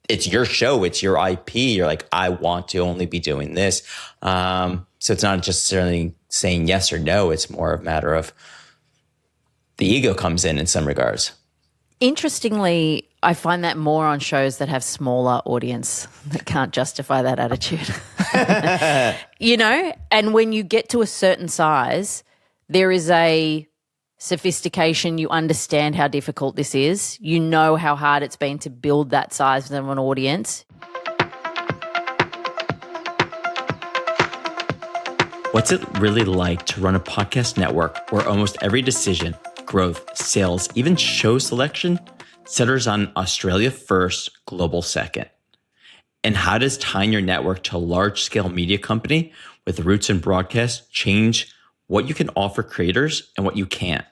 it's your show, it's your IP. You're like, I want to only be doing this. So it's not necessarily saying yes or no. It's more a matter of the ego comes in some regards. Interestingly, I find that more on shows that have smaller audience that can't justify that attitude. And when you get to a certain size, there is a sophistication. You understand how difficult this is. You know how hard it's been to build that size of an audience. What's it really like to run a podcast network where almost every decision, growth, sales, even show selection centers on Australia first, global second? And how does tying your network to a large-scale media company with roots in broadcast change what you can offer creators and what you can't?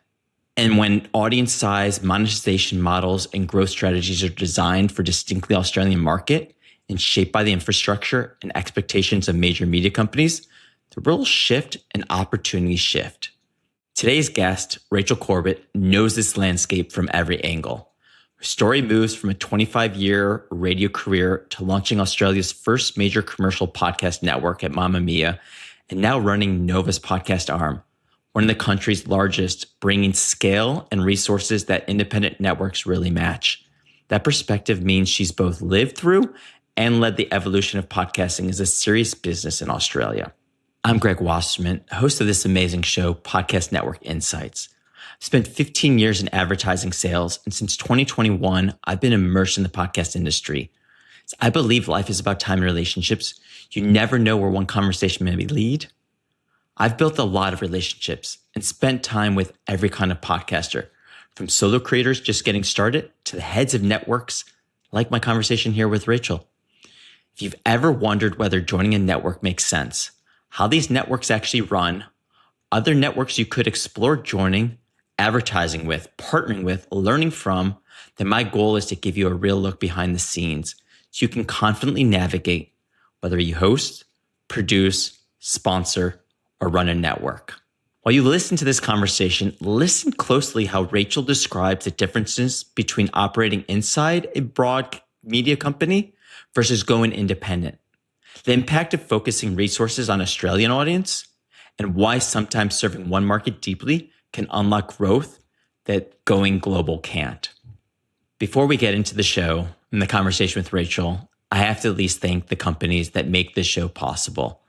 And when audience size, monetization models, and growth strategies are designed for distinctly Australian market and shaped by the infrastructure and expectations of major media companies, the roles shift and opportunities shift. Today's guest, Rachel Corbett, knows this landscape from every angle. Her story moves from a 25-year radio career to launching Australia's first major commercial podcast network at Mamma Mia, and now running Nova's podcast arm, one of the country's largest, bringing scale and resources that independent networks really match. That perspective means she's both lived through and led the evolution of podcasting as a serious business in Australia. I'm Greg Wasserman, host of this amazing show, Podcast Network Insights. I've spent 15 years in advertising sales, and since 2021, I've been immersed in the podcast industry. I believe life is about time and relationships. You never know where one conversation may lead. I've built a lot of relationships and spent time with every kind of podcaster, from solo creators just getting started to the heads of networks, like my conversation here with Rachel. If you've ever wondered whether joining a network makes sense, how these networks actually run, other networks you could explore joining, advertising with, partnering with, learning from, then my goal is to give you a real look behind the scenes so you can confidently navigate whether you host, produce, sponsor, or run a network. While you listen to this conversation, listen closely how Rachel describes the differences between operating inside a broad media company versus going independent, the impact of focusing resources on Australian audience, and why sometimes serving one market deeply can unlock growth that going global can't. Before we get into the show and the conversation with Rachel, I have to at least thank the companies that make this show possible.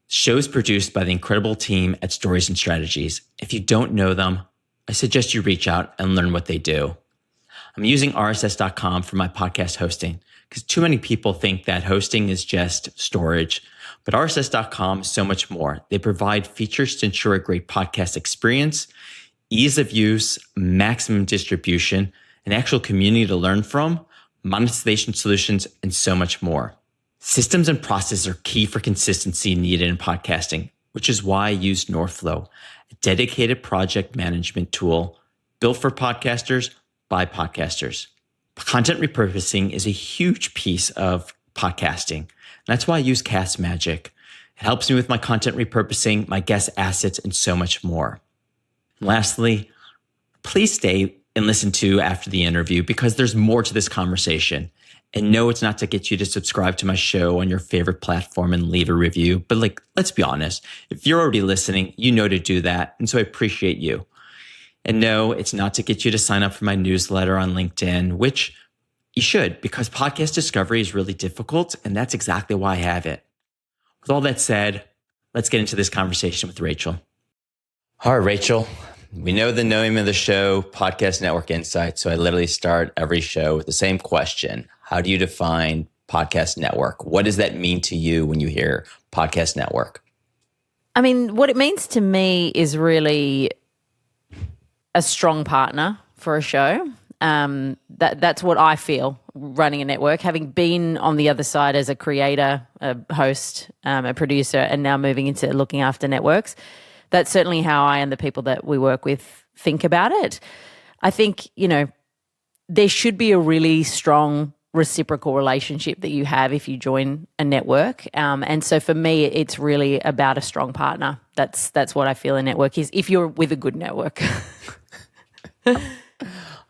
The show is produced by the incredible team at Stories and Strategies. If you don't know them, I suggest you reach out and learn what they do. I'm using RSS.com for my podcast hosting because too many people think that hosting is just storage, but RSS.com is so much more. They provide features to ensure a great podcast experience, ease of use, maximum distribution, an actual community to learn from, monetization solutions, and so much more. Systems and processes are key for consistency needed in podcasting, which is why I use Northflow, a dedicated project management tool built for podcasters by podcasters. Content repurposing is a huge piece of podcasting. And that's why I use Cast Magic. It helps me with my content repurposing, my guest assets, and so much more. And lastly, please stay and listen to after the interview because there's more to this conversation. And no, it's not to get you to subscribe to my show on your favorite platform and leave a review. But let's be honest. If you're already listening, you know to do that. And so I appreciate you. And no, it's not to get you to sign up for my newsletter on LinkedIn, which you should, because podcast discovery is really difficult. And that's exactly why I have it. With all that said, let's get into this conversation with Rachel. All right, Rachel. We know the name of the show, Podcast Network Insights. So I literally start every show with the same question. How do you define podcast network? What does that mean to you when you hear podcast network? I mean, what it means to me is really a strong partner for a show. That's what I feel running a network, having been on the other side as a creator, a host, a producer, and now moving into looking after networks. That's certainly how I and the people that we work with think about it. I think, there should be a really strong reciprocal relationship that you have if you join a network. And so for me, it's really about a strong partner. That's what I feel a network is, if you're with a good network.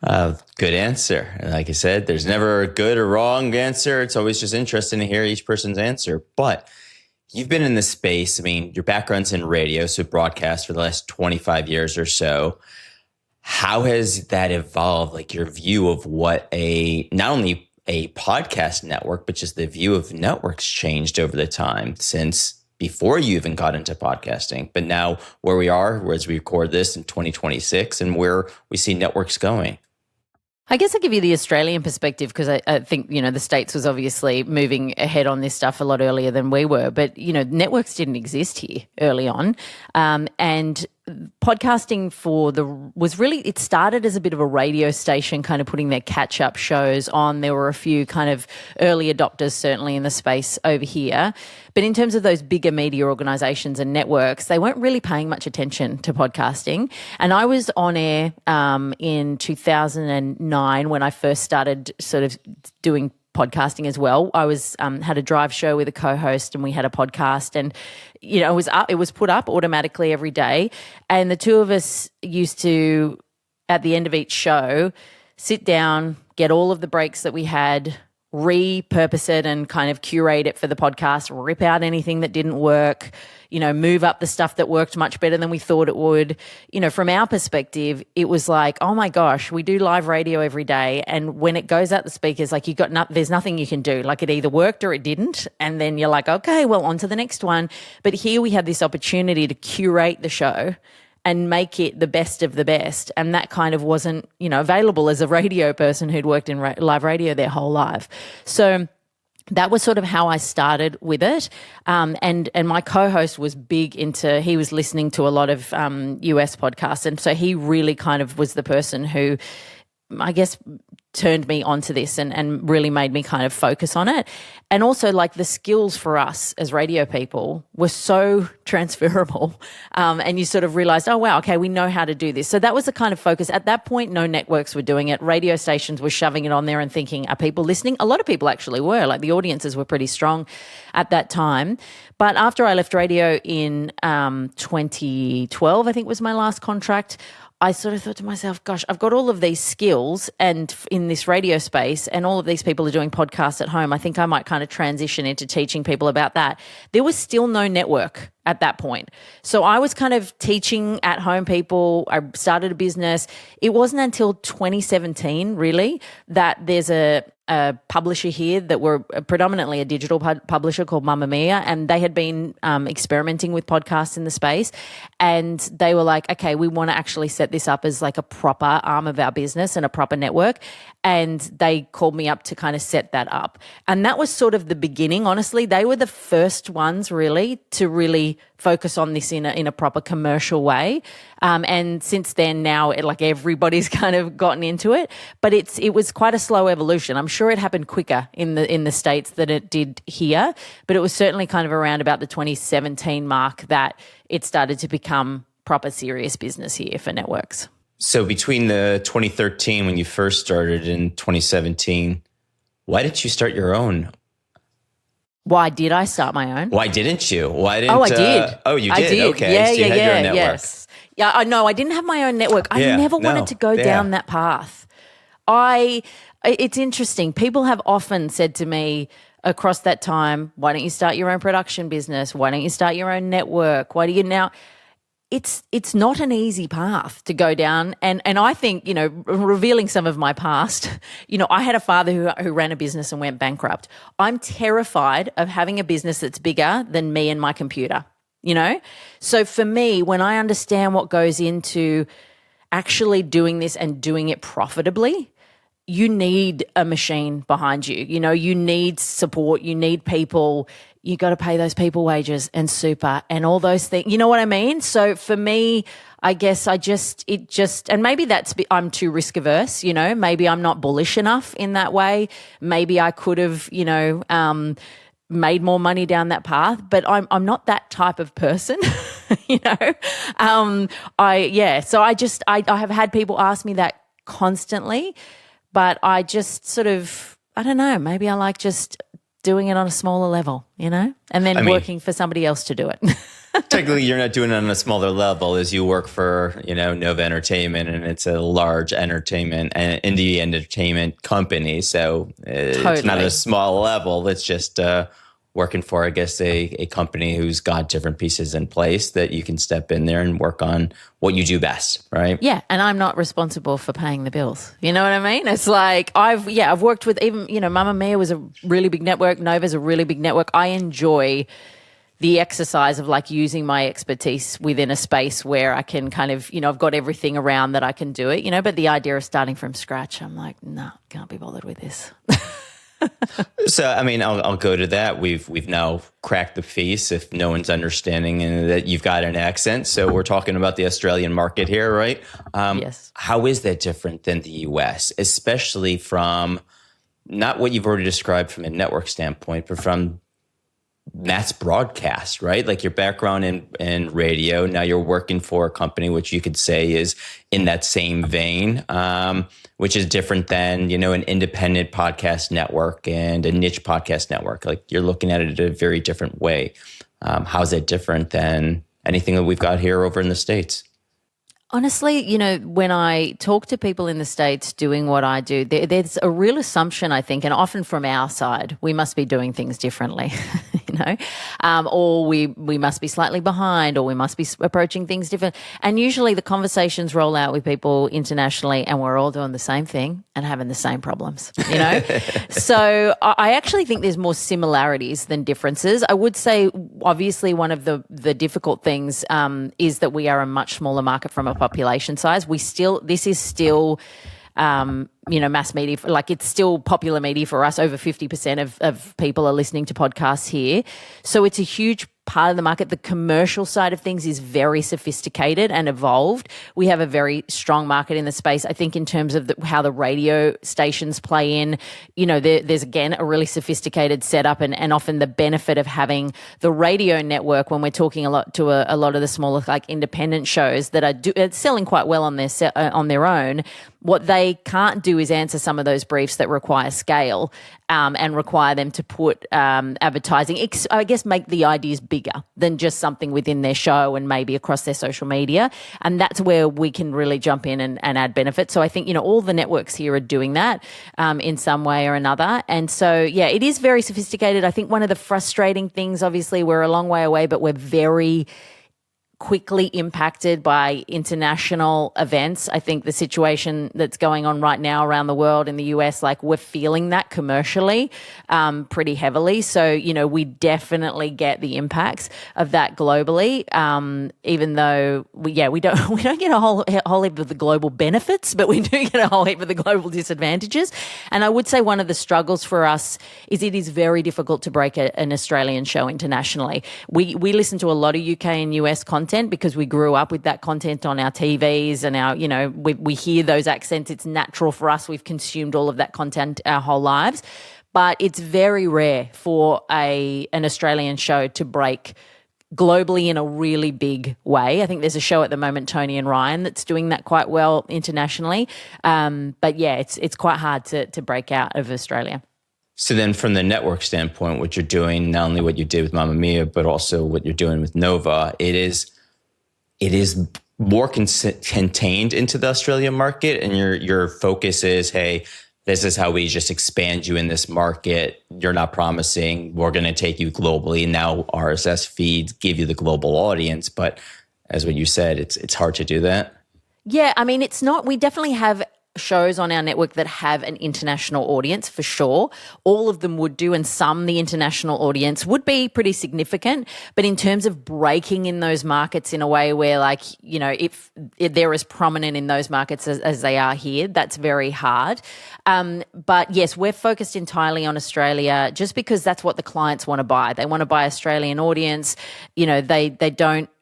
Good answer. Like I said, there's never a good or wrong answer. It's always just interesting to hear each person's answer. But you've been in this space. I mean, your background's in radio, so broadcast for the last 25 years or so. How has that evolved? Like your view of what not only a podcast network, but just the view of networks changed over the time since before you even got into podcasting, but now where we are, as we record this in 2026 and where we see networks going. I guess I'll give you the Australian perspective because I think, the States was obviously moving ahead on this stuff a lot earlier than we were. But, networks didn't exist here early on. And podcasting it started as a bit of a radio station kind of putting their catch-up shows on. There were a few kind of early adopters certainly in the space over here. But in terms of those bigger media organisations and networks, they weren't really paying much attention to podcasting. And I was on air in 2009 when I first started sort of doing podcasting as well. I was had a drive show with a co-host and we had a podcast, and it was put up automatically every day, and the two of us used to, at the end of each show, sit down, get all of the breaks that we had, repurpose it and kind of curate it for the podcast, rip out anything that didn't work, move up the stuff that worked much better than we thought it would. From our perspective, it was like, oh my gosh, we do live radio every day. And when it goes out the speakers, like there's nothing you can do. Like it either worked or it didn't. And then you're like, okay, well, on to the next one. But here we had this opportunity to curate the show and make it the best of the best. And that kind of wasn't, available as a radio person who'd worked in live radio their whole life. So that was sort of how I started with it. And my co-host was big he was listening to a lot of US podcasts. And so he really kind of was the person who, I guess, turned me onto this and really made me kind of focus on it. And also, like, the skills for us as radio people were so transferable. And you sort of realized, oh, wow, okay, we know how to do this. So that was the kind of focus. At that point, no networks were doing it. Radio stations were shoving it on there and thinking, are people listening? A lot of people actually were. Like, the audiences were pretty strong at that time. But after I left radio in 2012, I think was my last contract, I sort of thought to myself, gosh, I've got all of these skills and in this radio space, and all of these people are doing podcasts at home. I think I might kind of transition into teaching people about that. There was still no network at that point. So I was kind of teaching at home people. I started a business. It wasn't until 2017 really that there's a publisher here that were predominantly a digital publisher called Mamma Mia, and they had been experimenting with podcasts in the space, and they were like, okay, we want to actually set this up as like a proper arm of our business and a proper network, and they called me up to kind of set that up. And that was sort of the beginning, honestly. They were the first ones really to really focus on this in a proper commercial way. And since then, now everybody's kind of gotten into it, but it was quite a slow evolution. I'm sure it happened quicker in the States than it did here, but it was certainly kind of around about the 2017 mark that it started to become proper serious business here for networks. So between the 2013 when you first started in 2017, why didn't you start your own? Why did I start my own? Why didn't you? Why didn't? Oh, I did. You did. I did. Okay. Yeah, so you had your own network. yes. Yeah, I know. I didn't have my own network. I never wanted to go down that path. It's interesting. People have often said to me across that time, why don't you start your own production business? Why don't you start your own network? Why do you now? It's not an easy path to go down. And I think, revealing some of my past, I had a father who ran a business and went bankrupt. I'm terrified of having a business that's bigger than me and my computer, So for me, when I understand what goes into actually doing this and doing it profitably, you need a machine behind you. You need support, you need people. You got to pay those people wages and super and all those things. You know what I mean? So for me, I guess and maybe I'm too risk averse, maybe I'm not bullish enough in that way. Maybe I could have, made more money down that path, but I'm not that type of person, So I have had people ask me that constantly, but I just sort of, I don't know, maybe I like just doing it on a smaller level, and then working for somebody else to do it. Technically, you're not doing it on a smaller level as you work for, Nova Entertainment, and it's a large entertainment and indie entertainment company. So it's not a small level. It's just working for, I guess, a company who's got different pieces in place that you can step in there and work on what you do best, right? Yeah, and I'm not responsible for paying the bills. You know what I mean? It's like I've worked with even, Mamma Mia was a really big network. Nova's a really big network. I enjoy the exercise of like using my expertise within a space where I can kind of, I've got everything around that I can do it, but the idea of starting from scratch, I'm like, no, can't be bothered with this. So, I mean, I'll go to that. We've now cracked the face if no one's understanding and that you've got an accent. So we're talking about the Australian market here, right? Yes. How is that different than the US, especially from not what you've already described from a network standpoint, but from mass broadcast, right? Like your background in radio, now you're working for a company which you could say is in that same vein, which is different than, an independent podcast network and a niche podcast network. Like you're looking at it in a very different way. How's it different than anything that we've got here over in the States? Honestly, when I talk to people in the States doing what I do, there's a real assumption, I think, and often from our side, we must be doing things differently, or we must be slightly behind, or we must be approaching things different. And usually the conversations roll out with people internationally and we're all doing the same thing and having the same problems, So I actually think there's more similarities than differences. I would say, obviously, one of the difficult things is that we are a much smaller market from a population size. This is still, mass media, like it's still popular media for us. Over 50% of people are listening to podcasts here. So it's a huge part of the market. The commercial side of things is very sophisticated and evolved. We have a very strong market in the space. I think in terms of how the radio stations play in, there's again a really sophisticated setup and often the benefit of having the radio network when we're talking a lot to a lot of the smaller like independent shows that are selling quite well on their own. What they can't do is answer some of those briefs that require scale and require them to put advertising, I guess, make the ideas bigger than just something within their show and maybe across their social media. And that's where we can really jump in and add benefit. So I think, all the networks here are doing that in some way or another. And so, yeah, it is very sophisticated. I think one of the frustrating things, obviously, we're a long way away, but we're very quickly impacted by international events. I think the situation that's going on right now around the world in the US, like we're feeling that commercially pretty heavily. So, we definitely get the impacts of that globally, even though we don't get a whole heap of the global benefits, but we do get a whole heap of the global disadvantages. And I would say one of the struggles for us is it is very difficult to break an Australian show internationally. We listen to a lot of UK and US content because we grew up with that content on our TVs and we hear those accents. It's natural for us. We've consumed all of that content our whole lives. But it's very rare for an Australian show to break globally in a really big way. I think there's a show at the moment, Tony and Ryan, that's doing that quite well internationally. But yeah, it's quite hard to break out of Australia. So then from the network standpoint, what you're doing, not only what you did with Mamma Mia, but also what you're doing with Nova, it is more contained into the Australian market, and your focus is, hey, this is how we just expand you in this market. You're not promising we're going to take you globally. Now RSS feeds give you the global audience, but as what you said, it's hard to do that. Yeah, I mean, it's not. We definitely have shows on our network that have an international audience for sure. All of them would do, and the international audience would be pretty significant. But in terms of breaking in those markets in a way where, like, if they're as prominent in those markets as they are here, that's very hard. But yes, we're focused entirely on Australia just because that's what the clients want to buy. They want to buy Australian audience.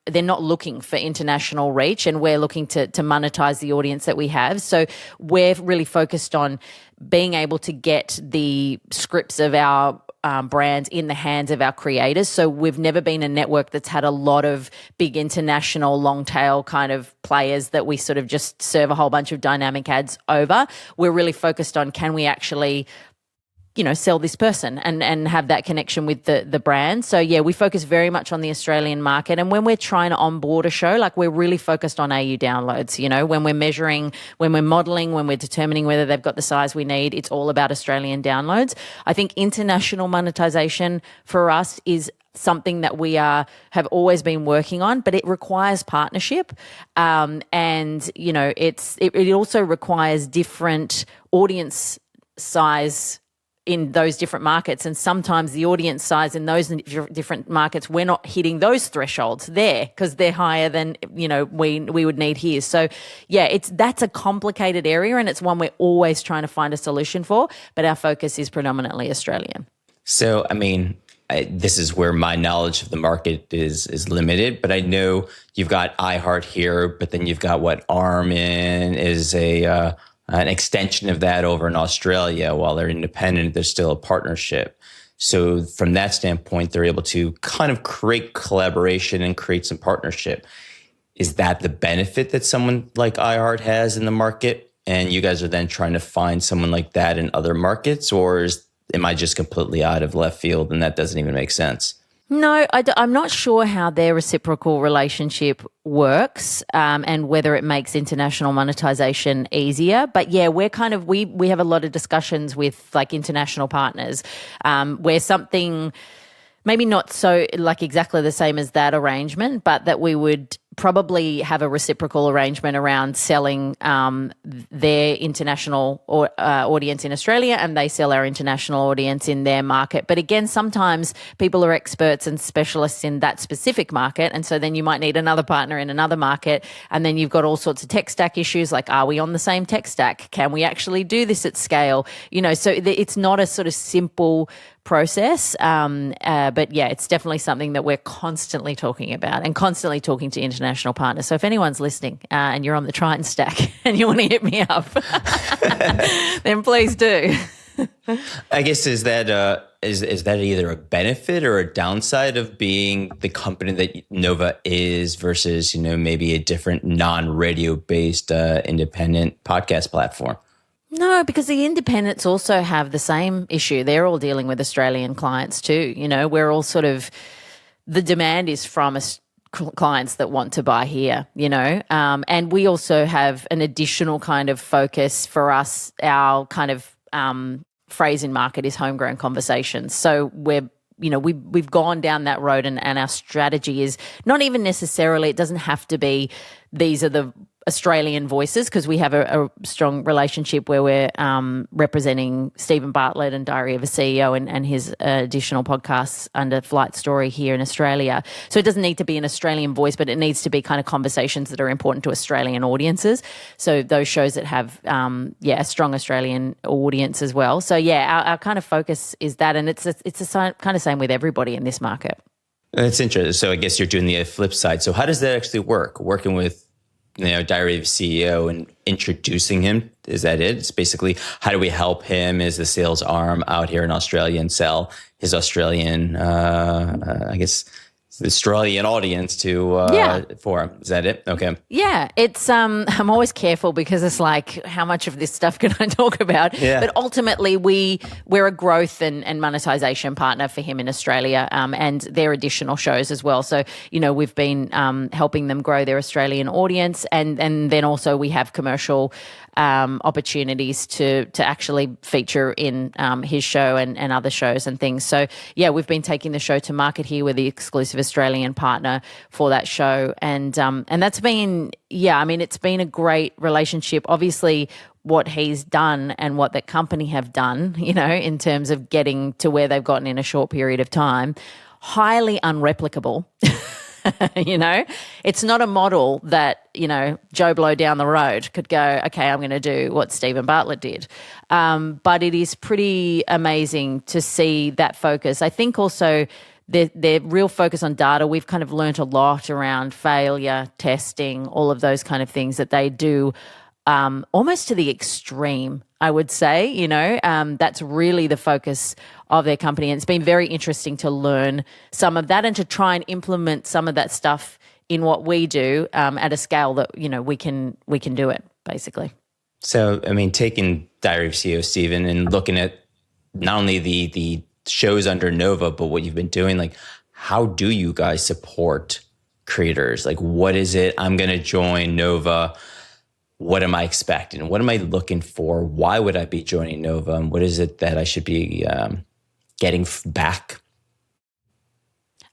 They're not looking for international reach, and we're looking to monetize the audience that we have. So we're really focused on being able to get the scripts of our brands in the hands of our creators. So we've never been a network that's had a lot of big international long tail kind of players that we sort of just serve a whole bunch of dynamic ads over. We're really focused on, can we actually sell this person and have that connection with the brand. So yeah, we focus very much on the Australian market. And when we're trying to onboard a show, like we're really focused on AU downloads, when we're measuring, when we're modeling, when we're determining whether they've got the size we need, it's all about Australian downloads. I think international monetization for us is something that we have always been working on, but it requires partnership. It also requires different audience size in those different markets, and sometimes the audience size in those different markets, we're not hitting those thresholds there because they're higher than we would need here. So yeah, that's a complicated area, and it's one we're always trying to find a solution for, but our focus is predominantly Australian. So this is where my knowledge of the market is limited, but I know you've got iHeart here, but then you've got what Armin is an extension of that over in Australia. While they're independent, there's still a partnership. So from that standpoint, they're able to kind of create collaboration and create some partnership. Is that the benefit that someone like iHeart has in the market? And you guys are then trying to find someone like that in other markets? Or am I just completely out of left field and that doesn't even make sense? No, I'm not sure how their reciprocal relationship works and whether it makes international monetization easier. But yeah, we're we have a lot of discussions with like international partners where something maybe not so like exactly the same as that arrangement, but that we would probably have a reciprocal arrangement around selling their international audience in Australia, and they sell our international audience in their market. But again, sometimes people are experts and specialists in that specific market, and so then you might need another partner in another market, and then you've got all sorts of tech stack issues like, are we on the same tech stack? Can we actually do this at scale? So it's not a sort of simple process. But yeah, it's definitely something that we're constantly talking about and constantly talking to international partners. So if anyone's listening and you're on the Triton stack and you want to hit me up, then please do. I guess is that either a benefit or a downside of being the company that Nova is versus maybe a different non-radio based independent podcast platform? No, because the independents also have the same issue. They're all dealing with Australian clients too. We're all the demand is from clients that want to buy here, and we also have an additional kind of focus for us. Our kind of phrase in market is homegrown conversations. So we've gone down that road, and our strategy is not even necessarily, it doesn't have to be these are the Australian voices, because we have a strong relationship where we're representing Stephen Bartlett and Diary of a CEO and his additional podcasts under Flight Story here in Australia. So it doesn't need to be an Australian voice, but it needs to be kind of conversations that are important to Australian audiences. So those shows that have, a strong Australian audience as well. So yeah, our kind of focus is that, and it's the kind of same with everybody in this market. That's interesting. So I guess you're doing the flip side. So how does that actually work? Working with Diary of a CEO and introducing him, is that it? It's basically, how do we help him as the sales arm out here in Australia and sell his Australian, Australian audience for him? Is that it? Okay. Yeah, it's I'm always careful because it's like, how much of this stuff can I talk about? Yeah. But ultimately, we're a growth and monetization partner for him in Australia, and their additional shows as well. So we've been helping them grow their Australian audience, and then also we have commercial opportunities to actually feature in his show and other shows and things. So yeah, we've been taking the show to market here. We're the exclusive Australian partner for that show, and that's been it's been a great relationship. Obviously, what he's done and what the company have done, in terms of getting to where they've gotten in a short period of time, highly unreplicable. It's not a model that, Joe Blow down the road could go, okay, I'm going to do what Stephen Bartlett did. But it is pretty amazing to see that focus. I think also their real focus on data, we've kind of learnt a lot around failure testing, all of those kind of things that they do almost to the extreme, I would say. That's really the focus of their company. And it's been very interesting to learn some of that and to try and implement some of that stuff in what we do at a scale that, we can do it, basically. So, taking Diary of CEO Stephen and looking at not only the shows under Nova, but what you've been doing. Like, how do you guys support creators? Like, what is it? I'm going to join Nova. What am I expecting? What am I looking for? Why would I be joining Nova? And what is it that I should be getting back?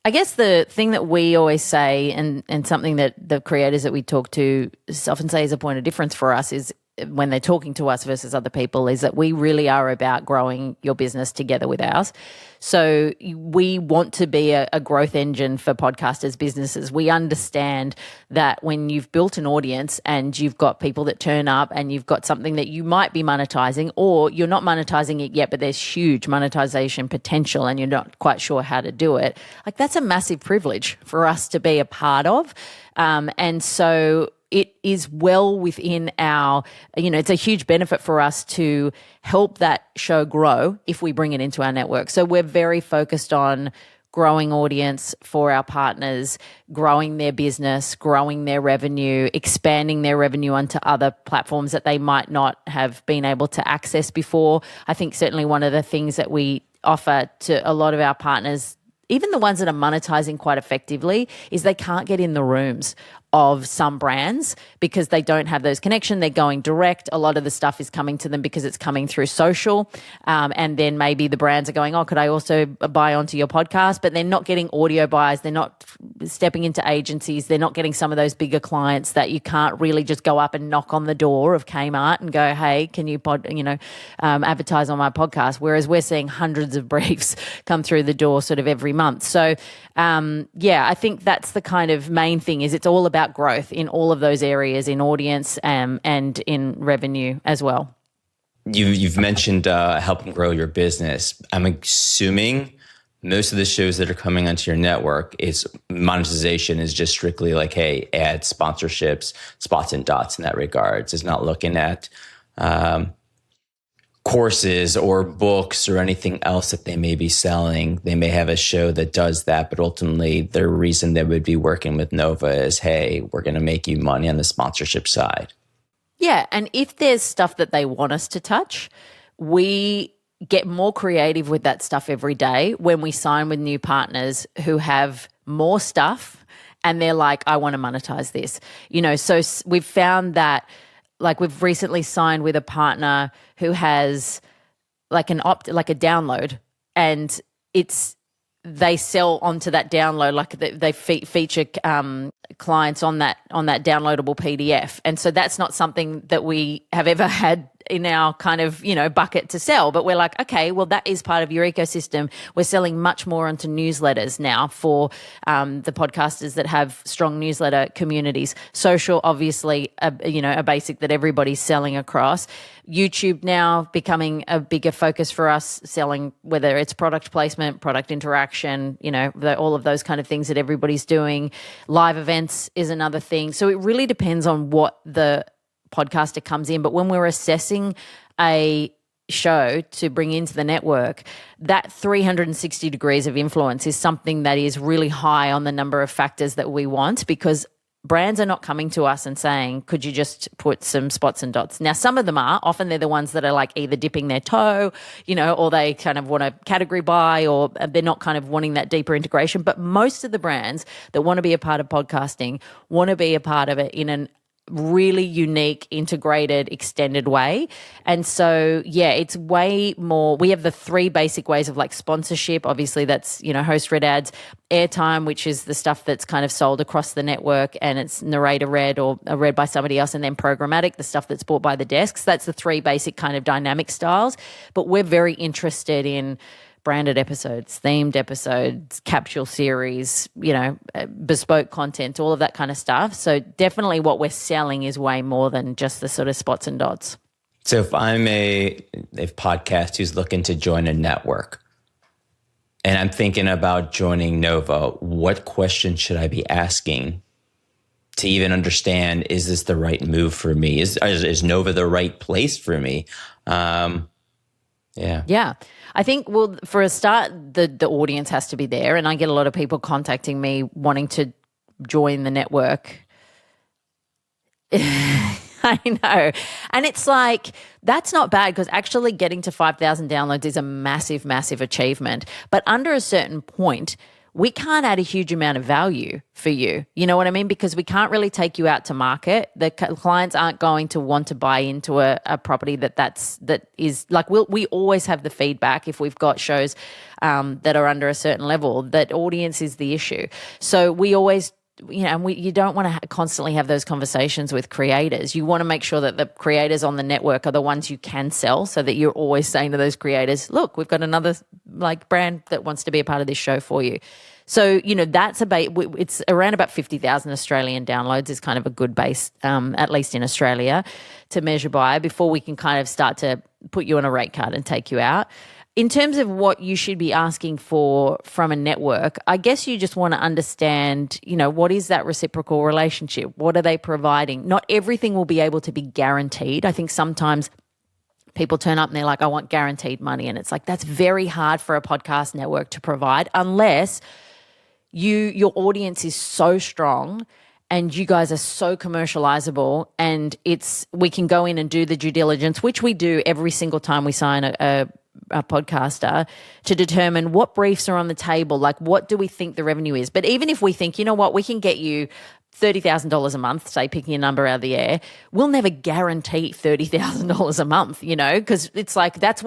I guess the thing that we always say, and something that the creators that we talk to often say is a point of difference for us, is when they're talking to us versus other people, is that we really are about growing your business together with ours. So we want to be a growth engine for podcasters, businesses. We understand that when you've built an audience and you've got people that turn up and you've got something that you might be monetizing, or you're not monetizing it yet, but there's huge monetization potential and you're not quite sure how to do it, like that's a massive privilege for us to be a part of. And so it is well within our, it's a huge benefit for us to help that show grow if we bring it into our network. So we're very focused on growing audience for our partners, growing their business, growing their revenue, expanding their revenue onto other platforms that they might not have been able to access before. I think certainly one of the things that we offer to a lot of our partners, even the ones that are monetizing quite effectively, is they can't get in the rooms of some brands because they don't have those connections. They're going direct. A lot of the stuff is coming to them because it's coming through social. And then maybe the brands are going, oh, could I also buy onto your podcast? But they're not getting audio buys. They're not stepping into agencies. They're not getting some of those bigger clients that you can't really just go up and knock on the door of Kmart and go, hey, can you advertise on my podcast? Whereas we're seeing hundreds of briefs come through the door sort of every month. So I think that's the kind of main thing, is it's all about growth in all of those areas, in audience and in revenue as well. You've mentioned helping grow your business. I'm assuming most of the shows that are coming onto your network, is monetization is just strictly like, hey, add sponsorships, spots and dots in that regards. It's not looking at courses or books or anything else that they may be selling. They may have a show that does that, but ultimately the reason they would be working with Nova is, hey, we're going to make you money on the sponsorship side. Yeah, and if there's stuff that they want us to touch, we get more creative with that stuff every day when we sign with new partners who have more stuff and they're like, I want to monetize this. So we've found that, like, we've recently signed with a partner who has like a download, and they sell onto that download, like they feature clients on that downloadable PDF. And so that's not something that we have ever had in our kind of, bucket to sell. But we're like, okay, well, that is part of your ecosystem. We're selling much more onto newsletters now for the podcasters that have strong newsletter communities. Social, obviously, a basic that everybody's selling across. YouTube now becoming a bigger focus for us, selling whether it's product placement, product interaction, all of those kind of things that everybody's doing. Live events is another thing. So it really depends on what the podcaster comes in. But when we're assessing a show to bring into the network, that 360 degrees of influence is something that is really high on the number of factors that we want, because brands are not coming to us and saying, could you just put some spots and dots? Now, some of them are. Often they're the ones that are like either dipping their toe, or they kind of want a category buy, or they're not kind of wanting that deeper integration. But most of the brands that want to be a part of podcasting want to be a part of it in an really unique, integrated, extended way. And so, it's way more. We have the three basic ways of like sponsorship. Obviously, that's, host read ads, airtime, which is the stuff that's kind of sold across the network and it's narrator read or read by somebody else, and then programmatic, the stuff that's bought by the desks. That's the three basic kind of dynamic styles. But we're very interested in branded episodes, themed episodes, capsule series, bespoke content, all of that kind of stuff. So definitely what we're selling is way more than just the sort of spots and dots. So if I'm a podcast who's looking to join a network and I'm thinking about joining Nova, what questions should I be asking to even understand, is this the right move for me? Is Nova the right place for me? Yeah. I think, well, for a start, the audience has to be there. And I get a lot of people contacting me wanting to join the network. I know. And it's like, that's not bad because actually getting to 5,000 downloads is a massive, massive achievement. But under a certain point, we can't add a huge amount of value for you. You know what I mean? Because we can't really take you out to market. The clients aren't going to want to buy into a property that is like, we always have the feedback if we've got shows that are under a certain level, that audience is the issue. So we always, and you don't want to constantly have those conversations with creators. You want to make sure that the creators on the network are the ones you can sell, so that you're always saying to those creators, look, we've got another like brand that wants to be a part of this show for you. So, that's it's around about 50,000 Australian downloads is kind of a good base, at least in Australia, to measure by before we can kind of start to put you on a rate card and take you out. In terms of what you should be asking for from a network, I guess you just want to understand, what is that reciprocal relationship? What are they providing? Not everything will be able to be guaranteed. I think sometimes people turn up and they're like, I want guaranteed money. And it's like, that's very hard for a podcast network to provide unless your audience is so strong and you guys are so commercializable, and we can go in and do the due diligence, which we do every single time we sign a podcaster, to determine what briefs are on the table, like what do we think the revenue is. But even if we think, you know what, we can get you $30,000 a month, say picking a number out of the air, we'll never guarantee $30,000 a month, because it's like that's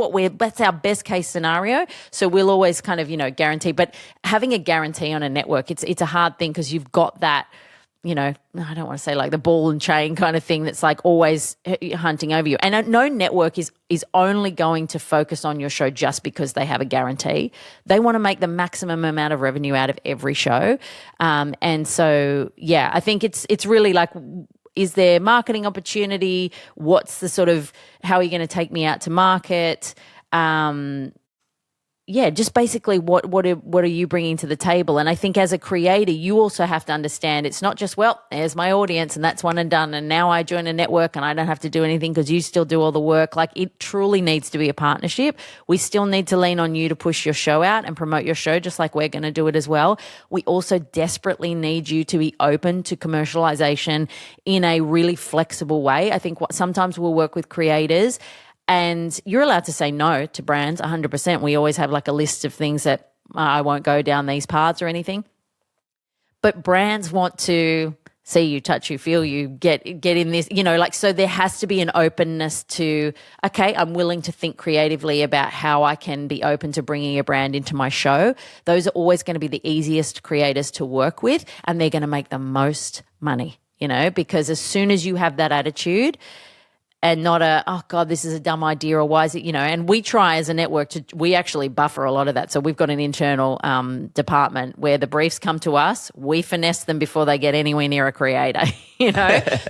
our best case scenario. So we'll always kind of, guarantee. But having a guarantee on a network, it's a hard thing because you've got that, I don't want to say like the ball and chain kind of thing that's like always hunting over you. And no network is only going to focus on your show just because they have a guarantee. They want to make the maximum amount of revenue out of every show. And so, yeah, I think it's really like, is there marketing opportunity? What's the sort of, how are you going to take me out to market? Just basically what are you bringing to the table? And I think as a creator, you also have to understand it's not just, well, there's my audience and that's one and done, and now I join a network and I don't have to do anything because you still do all the work. Like, it truly needs to be a partnership. We still need to lean on you to push your show out and promote your show, just like we're going to do it as well. We also desperately need you to be open to commercialization in a really flexible way. I think sometimes we'll work with creators and you're allowed to say no to brands 100%. We always have like a list of things that I won't go down these paths or anything. But brands want to see you, touch you, feel you, get in this, so there has to be an openness to, okay, I'm willing to think creatively about how I can be open to bringing a brand into my show. Those are always going to be the easiest creators to work with, and they're going to make the most money, because as soon as you have that attitude, and not oh God, this is a dumb idea, or why is it, and we try as a network we actually buffer a lot of that. So we've got an internal department where the briefs come to us, we finesse them before they get anywhere near a creator,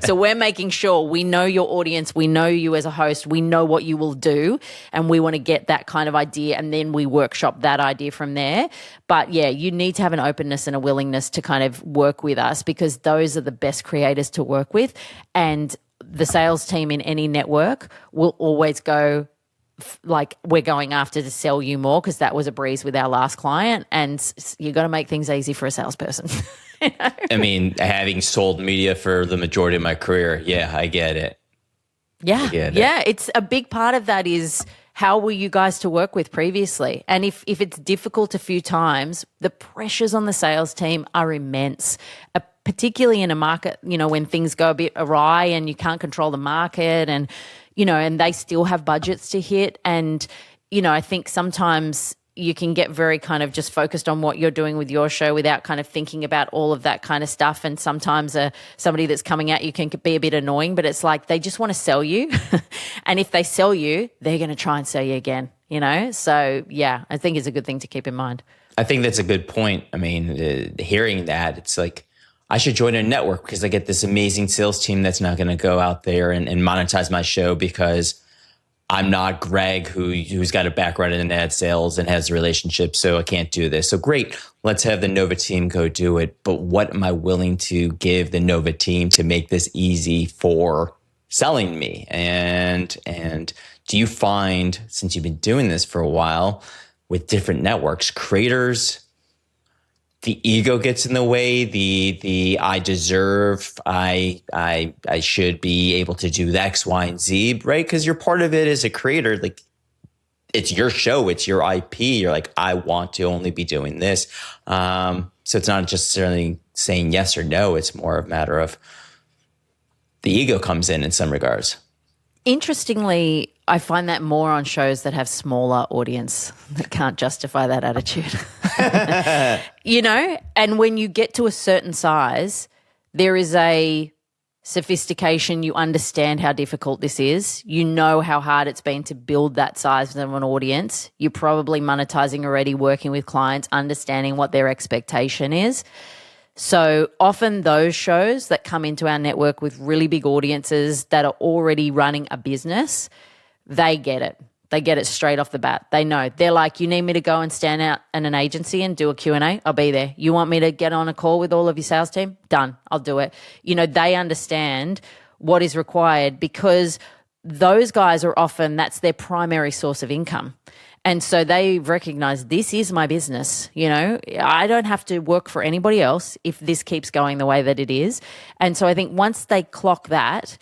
So we're making sure we know your audience, we know you as a host, we know what you will do, and we want to get that kind of idea, and then we workshop that idea from there. But yeah, you need to have an openness and a willingness to kind of work with us, because those are the best creators to work with. And the sales team in any network will always go like, we're going after to sell you more, because that was a breeze with our last client, and you got to make things easy for a salesperson. I mean, having sold media for the majority of my career, yeah, I get it. Yeah, it's a big part of that is, how were you guys to work with previously? And if it's difficult a few times, the pressures on the sales team are immense, particularly in a market, when things go a bit awry and you can't control the market, and, and they still have budgets to hit. And, I think sometimes you can get very kind of just focused on what you're doing with your show without kind of thinking about all of that kind of stuff. And sometimes somebody that's coming at you can be a bit annoying, but it's like they just want to sell you. And if they sell you, they're going to try and sell you again, So, yeah, I think it's a good thing to keep in mind. I think that's a good point. I mean, hearing that, it's like, I should join a network because I get this amazing sales team that's not going to go out there and monetize my show because I'm not Greg who's got a background in ad sales and has a relationship, so I can't do this. So great, let's have the Nova team go do it. But what am I willing to give the Nova team to make this easy for selling me? And do you find, since you've been doing this for a while with different networks, creators, the ego gets in the way, the I deserve, I should be able to do the X, Y, and Z, right? Because you're part of it as a creator. Like, it's your show, it's your IP. You're like, I want to only be doing this. So it's not just necessarily saying yes or no. It's more a matter of the ego comes in some regards. Interestingly, I find that more on shows that have smaller audience that can't justify that attitude. And when you get to a certain size, there is a sophistication. You understand how difficult this is. You know how hard it's been to build that size of an audience. You're probably monetizing already, working with clients, understanding what their expectation is. So often those shows that come into our network with really big audiences that are already running a business, they get it. They get it straight off the bat. They know. They're like, you need me to go and stand out in an agency and do a Q&A? I'll be there. You want me to get on a call with all of your sales team? Done. I'll do it. They understand what is required because those guys are often, that's their primary source of income. And so they recognize this is my business. I don't have to work for anybody else if this keeps going the way that it is. And so I think once they clock that,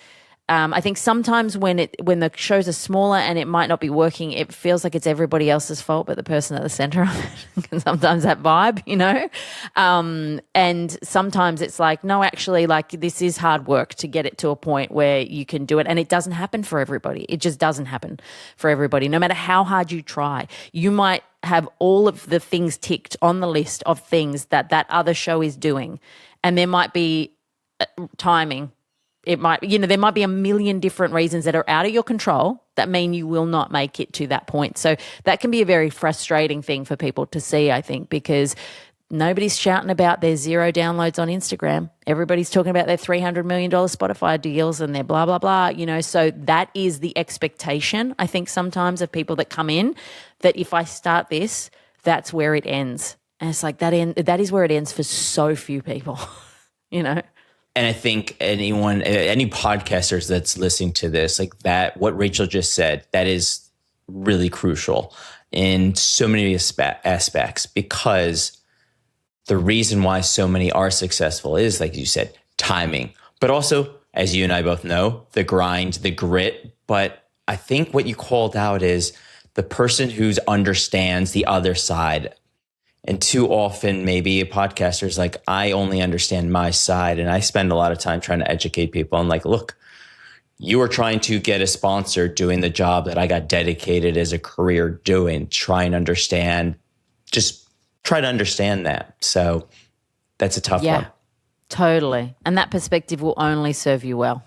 I think sometimes when the shows are smaller and it might not be working, it feels like it's everybody else's fault but the person at the center of it. And sometimes that vibe, and sometimes it's like, no, actually, like this is hard work to get it to a point where you can do it. And it doesn't happen for everybody. It just doesn't happen for everybody. No matter how hard you try, you might have all of the things ticked on the list of things that other show is doing. And there might be timing. It might, there might be a million different reasons that are out of your control that mean you will not make it to that point. So that can be a very frustrating thing for people to see, I think, because nobody's shouting about their 0 downloads on Instagram. Everybody's talking about their $300 million Spotify deals and their blah, blah, blah, So that is the expectation, I think, sometimes of people that come in, that if I start this, that's where it ends. And it's like that is where it ends for so few people, And I think any podcasters that's listening to this, like that, what Rachel just said, that is really crucial in so many aspects, because the reason why so many are successful is, like you said, timing, but also, as you and I both know, the grind, the grit. But I think what you called out is the person who understands the other side. And too often, maybe a podcaster is like, I only understand my side. And I spend a lot of time trying to educate people. I'm like, look, you are trying to get a sponsor doing the job that I got dedicated as a career doing. Try to understand that. So that's a tough one. Totally. And that perspective will only serve you well,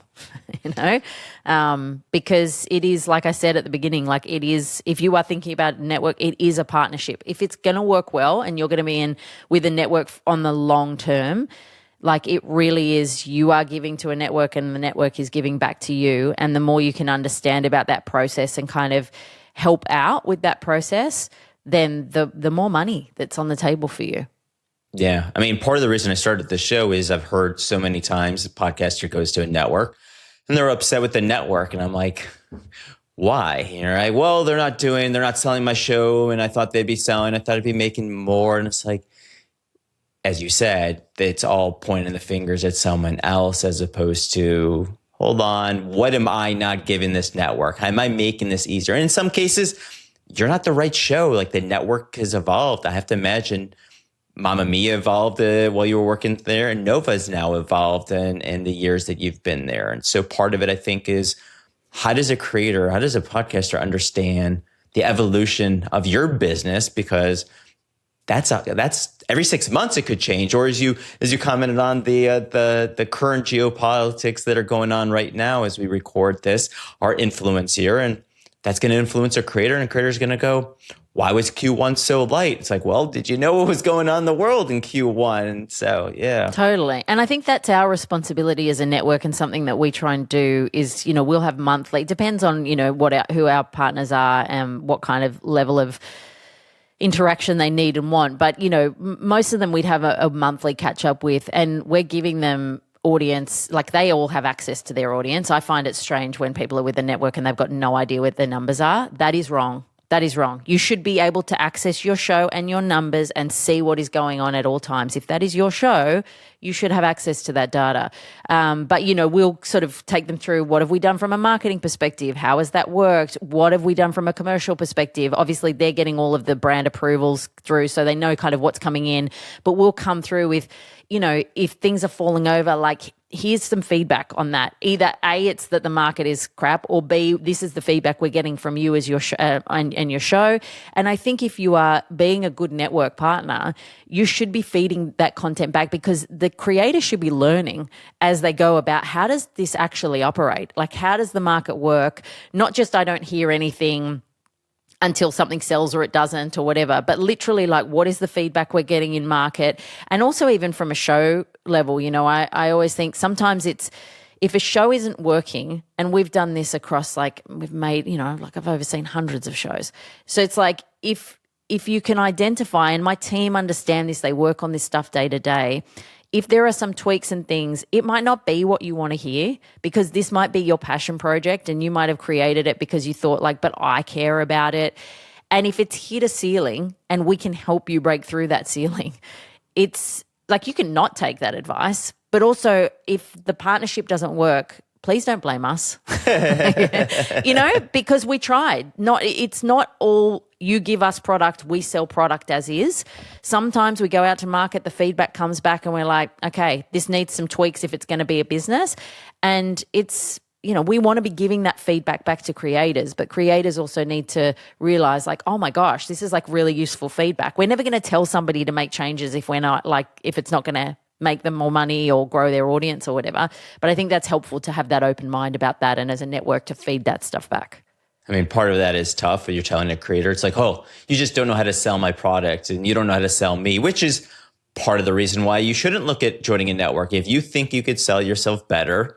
because it is, like I said at the beginning, like it is, if you are thinking about a network, it is a partnership. If it's going to work well and you're going to be in with a network on the long term, like it really is, you are giving to a network and the network is giving back to you. And the more you can understand about that process and kind of help out with that process, then the more money that's on the table for you. Yeah. I mean, part of the reason I started this show is I've heard so many times a podcaster goes to a network and they're upset with the network. And I'm like, why? Right? Well, they're not selling my show. And I thought they'd be selling. I thought I'd be making more. And it's like, as you said, it's all pointing the fingers at someone else as opposed to, hold on, what am I not giving this network? Am I making this easier? And in some cases, you're not the right show. Like the network has evolved. I have to imagine Mamma Mia evolved while you were working there, and Nova's now evolved in the years that you've been there. And so part of it, I think, is how does a podcaster understand the evolution of your business? Because that's every 6 months it could change. Or as you commented on the current geopolitics that are going on right now as we record this, our influence here, and that's going to influence a creator, and a creator is going to go, why was Q1 so light? It's like, well, did you know what was going on in the world in Q1? And so, yeah. Totally. And I think that's our responsibility as a network, and something that we try and do is, we'll have monthly, depends on, who our partners are and what kind of level of interaction they need and want. But, most of them we'd have a monthly catch up with, and we're giving them audience, like they all have access to their audience. I find it strange when people are with a network and they've got no idea what their numbers are. That is wrong. That is wrong. You should be able to access your show and your numbers and see what is going on at all times. If that is your show, you should have access to that data. But, we'll sort of take them through what have we done from a marketing perspective? How has that worked? What have we done from a commercial perspective? Obviously, they're getting all of the brand approvals through, so they know kind of what's coming in. But we'll come through with, if things are falling over, like, here's some feedback on that. Either A, it's that the market is crap, or B, this is the feedback we're getting from you as your and your show. And I think if you are being a good network partner, you should be feeding that content back, because the creator should be learning as they go about, how does this actually operate? Like, how does the market work? Not just, I don't hear anything until something sells or it doesn't or whatever, but literally, like, what is the feedback we're getting in market? And also even from a show level, I always think sometimes it's, if a show isn't working, and we've done this across, like, we've made, like, I've overseen hundreds of shows. So it's like, if you can identify, and my team understand this, they work on this stuff day to day, if there are some tweaks and things, it might not be what you want to hear, because this might be your passion project and you might have created it because you thought, like, but I care about it. And if it's hit a ceiling and we can help you break through that ceiling, it's like, you can not take that advice. But also, if the partnership doesn't work, please don't blame us, because we tried. It's not all you give us product, we sell product as is. Sometimes we go out to market, the feedback comes back and we're like, okay, this needs some tweaks if it's going to be a business. And it's, we want to be giving that feedback back to creators, but creators also need to realize, like, oh my gosh, this is like really useful feedback. We're never going to tell somebody to make changes if we're not, like, if it's not going to make them more money or grow their audience or whatever. But I think that's helpful to have that open mind about that, and as a network to feed that stuff back. I mean, part of that is tough when you're telling a creator, it's like, oh, you just don't know how to sell my product and you don't know how to sell me, which is part of the reason why you shouldn't look at joining a network. If you think you could sell yourself better,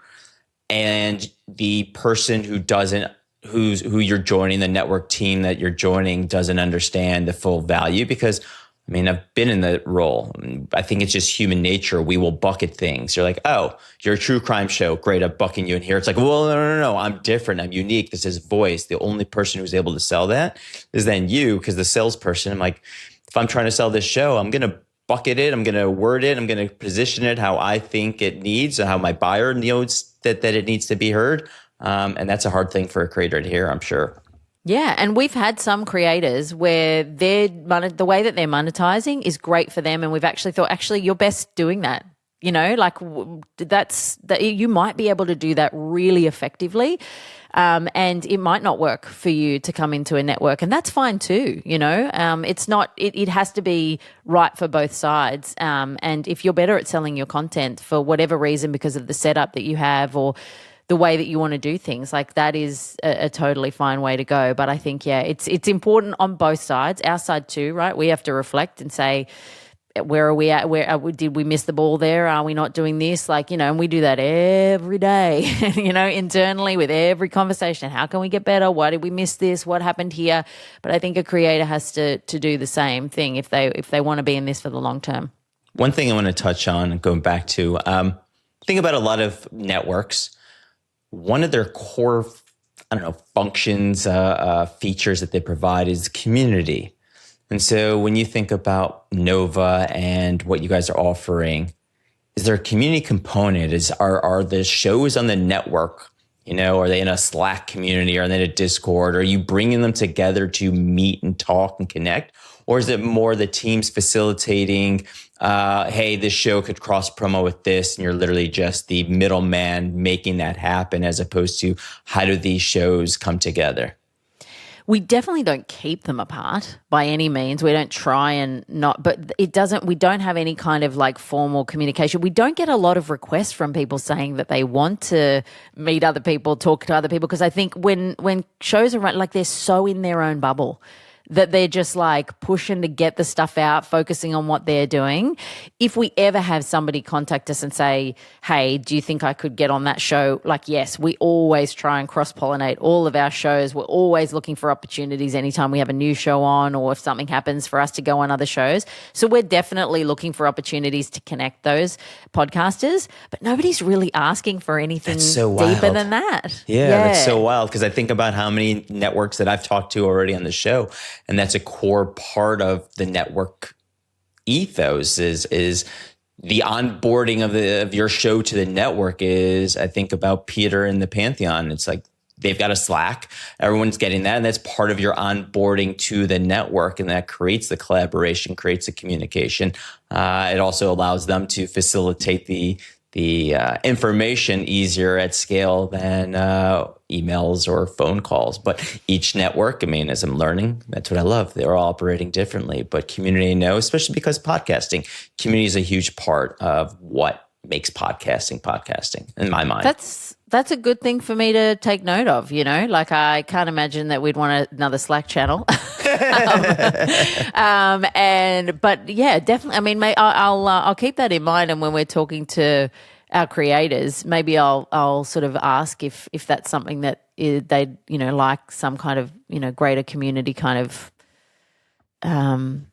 and the person who you're joining, the network team that you're joining, doesn't understand the full value, because I mean, I've been in that role. I think it's just human nature. We will bucket things. You're like, oh, you're a true crime show. Great, I'm bucking you in here. It's like, well, no. I'm different. I'm unique. This is voice. The only person who's able to sell that is then you, because the salesperson, I'm like, if I'm trying to sell this show, I'm going to bucket it. I'm going to word it. I'm going to position it how I think it needs, or how my buyer knows that it needs to be heard. And that's a hard thing for a creator to hear, I'm sure. Yeah, and we've had some creators where the way that they're monetizing is great for them, and we've actually thought, you're best doing that. You might be able to do that really effectively, and it might not work for you to come into a network, and that's fine too. It's not. It has to be right for both sides. And if you're better at selling your content for whatever reason, because of the setup that you have or the way that you want to do things, like, that is a totally fine way to go. But I think, it's important on both sides, our side too, right? We have to reflect and say, where are we at? Did we miss the ball there? Are we not doing this? And we do that every day, internally with every conversation. How can we get better? Why did we miss this? What happened here? But I think a creator has to do the same thing if they want to be in this for the long term. One thing I want to touch on, going back to, think about a lot of networks. One of their core, functions, features that they provide is community. And so when you think about Nova and what you guys are offering, is there a community component? Are the shows on the network, are they in a Slack community? Or are they in a Discord? Are you bringing them together to meet and talk and connect? Or is it more the teams facilitating, hey, this show could cross promo with this, and you're literally just the middleman making that happen, as opposed to how do these shows come together? We definitely don't keep them apart by any means. We don't try and not, but we don't have any kind of like formal communication. We don't get a lot of requests from people saying that they want to meet other people, talk to other people, because I think when shows are run, like, they're so in their own bubble that they're just like pushing to get the stuff out, focusing on what they're doing. If we ever have somebody contact us and say, hey, do you think I could get on that show? Like, yes, we always try and cross-pollinate all of our shows. We're always looking for opportunities anytime we have a new show on, or if something happens for us to go on other shows. So we're definitely looking for opportunities to connect those podcasters, but nobody's really asking for anything deeper than that. Yeah, that's so wild, because I think about how many networks that I've talked to already on the show, and that's a core part of the network ethos is the onboarding of your show to the network. Is, I think about Peter and the Pantheon. It's like they've got a Slack. Everyone's getting that, and that's part of your onboarding to the network, and that creates the collaboration, creates the communication. It also allows them to facilitate the information easier at scale than emails or phone calls. But each network, I mean, as I'm learning, that's what I love. They're all operating differently, but community, no, especially because podcasting, community is a huge part of what makes podcasting in my mind. That's a good thing for me to take note of, you know, like I can't imagine that we'd want another Slack channel. But yeah, definitely. I mean, I'll keep that in mind. And when we're talking to our creators, maybe I'll sort of ask if that's something that they'd, you know, like some kind of, you know, greater community kind of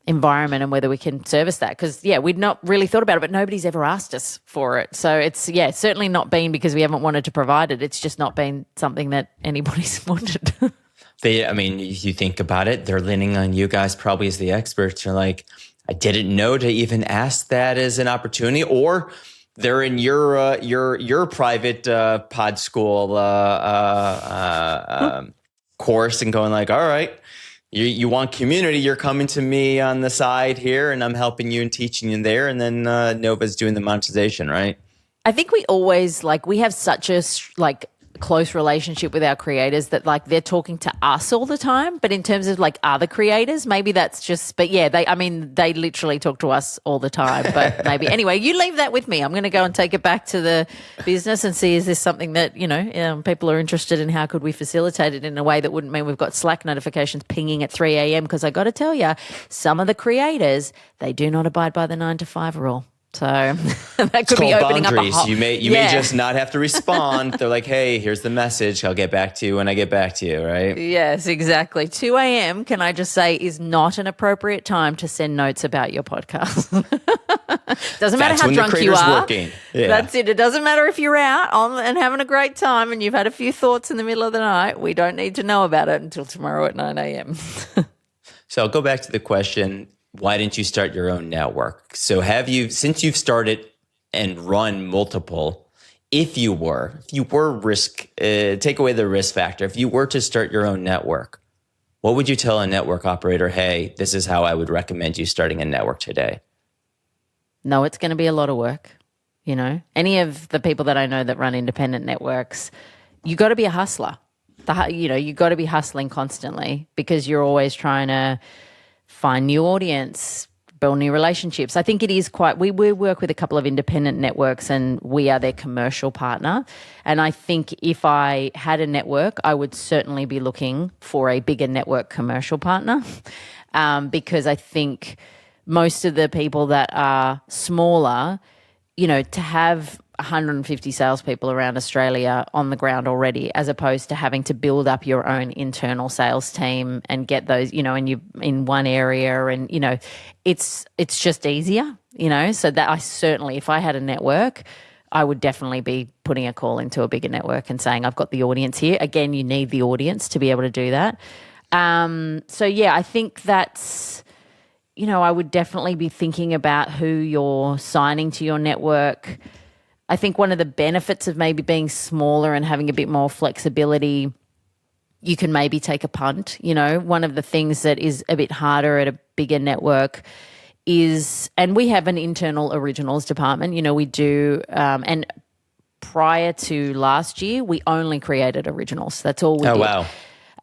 environment, and whether we can service that. Because, yeah, we'd not really thought about it, but nobody's ever asked us for it. So it's, yeah, certainly not been because we haven't wanted to provide it. It's just not been something that anybody's wanted. I mean, you think about it, they're leaning on you guys probably as the experts. You're like, I didn't know to even ask that as an opportunity. Or they're in your private pod school course and going like, all right, you want community, you're coming to me on the side here, and I'm helping you and teaching you there. And then Nova's doing the monetization, right? I think we always, like, we have such a, like, close relationship with our creators that, like, they're talking to us all the time. But in terms of, like, other creators, maybe that's just, but yeah, they literally talk to us all the time. But maybe, anyway, you leave that with me. I'm going to go and take it back to the business and see, is this something that, you know, people are interested in? How could we facilitate it in a way that wouldn't mean we've got Slack notifications pinging at 3 a.m.? Because I got to tell you, some of the creators, they do not abide by the 9 to 5 rule. So that could be opening boundaries. up a You may just not have to respond. They're like, hey, here's the message. I'll get back to you when I get back to you, right? Yes, exactly. 2 a.m., can I just say, is not an appropriate time to send notes about your podcast. Doesn't matter how drunk you are. Working. Yeah. That's it. It doesn't matter if you're out and having a great time and you've had a few thoughts in the middle of the night. We don't need to know about it until tomorrow at 9 a.m. So I'll go back to the question, why didn't you start your own network? So since you've started and run multiple, if you were take away the risk factor, if you were to start your own network, what would you tell a network operator? Hey, this is how I would recommend you starting a network today. No, it's going to be a lot of work. You know, any of the people that I know that run independent networks, you got to be a hustler. You got to be hustling constantly because you're always trying to find new audience, build new relationships. I think it is we work with a couple of independent networks and we are their commercial partner. And I think if I had a network, I would certainly be looking for a bigger network commercial partner because I think most of the people that are smaller, you know, to have 150 salespeople around Australia on the ground already, as opposed to having to build up your own internal sales team and get those, you know, and you in one area, and you know, it's just easier, you know. So that I certainly, if I had a network, I would definitely be putting a call into a bigger network and saying, I've got the audience here. Again, you need the audience to be able to do that. So yeah, I think that's, you know, I would definitely be thinking about who you're signing to your network. I think one of the benefits of maybe being smaller and having a bit more flexibility, you can maybe take a punt. You know, one of the things that is a bit harder at a bigger network is, and we have an internal originals department, you know, we do, and prior to last year, we only created originals. That's all we did. Oh, wow.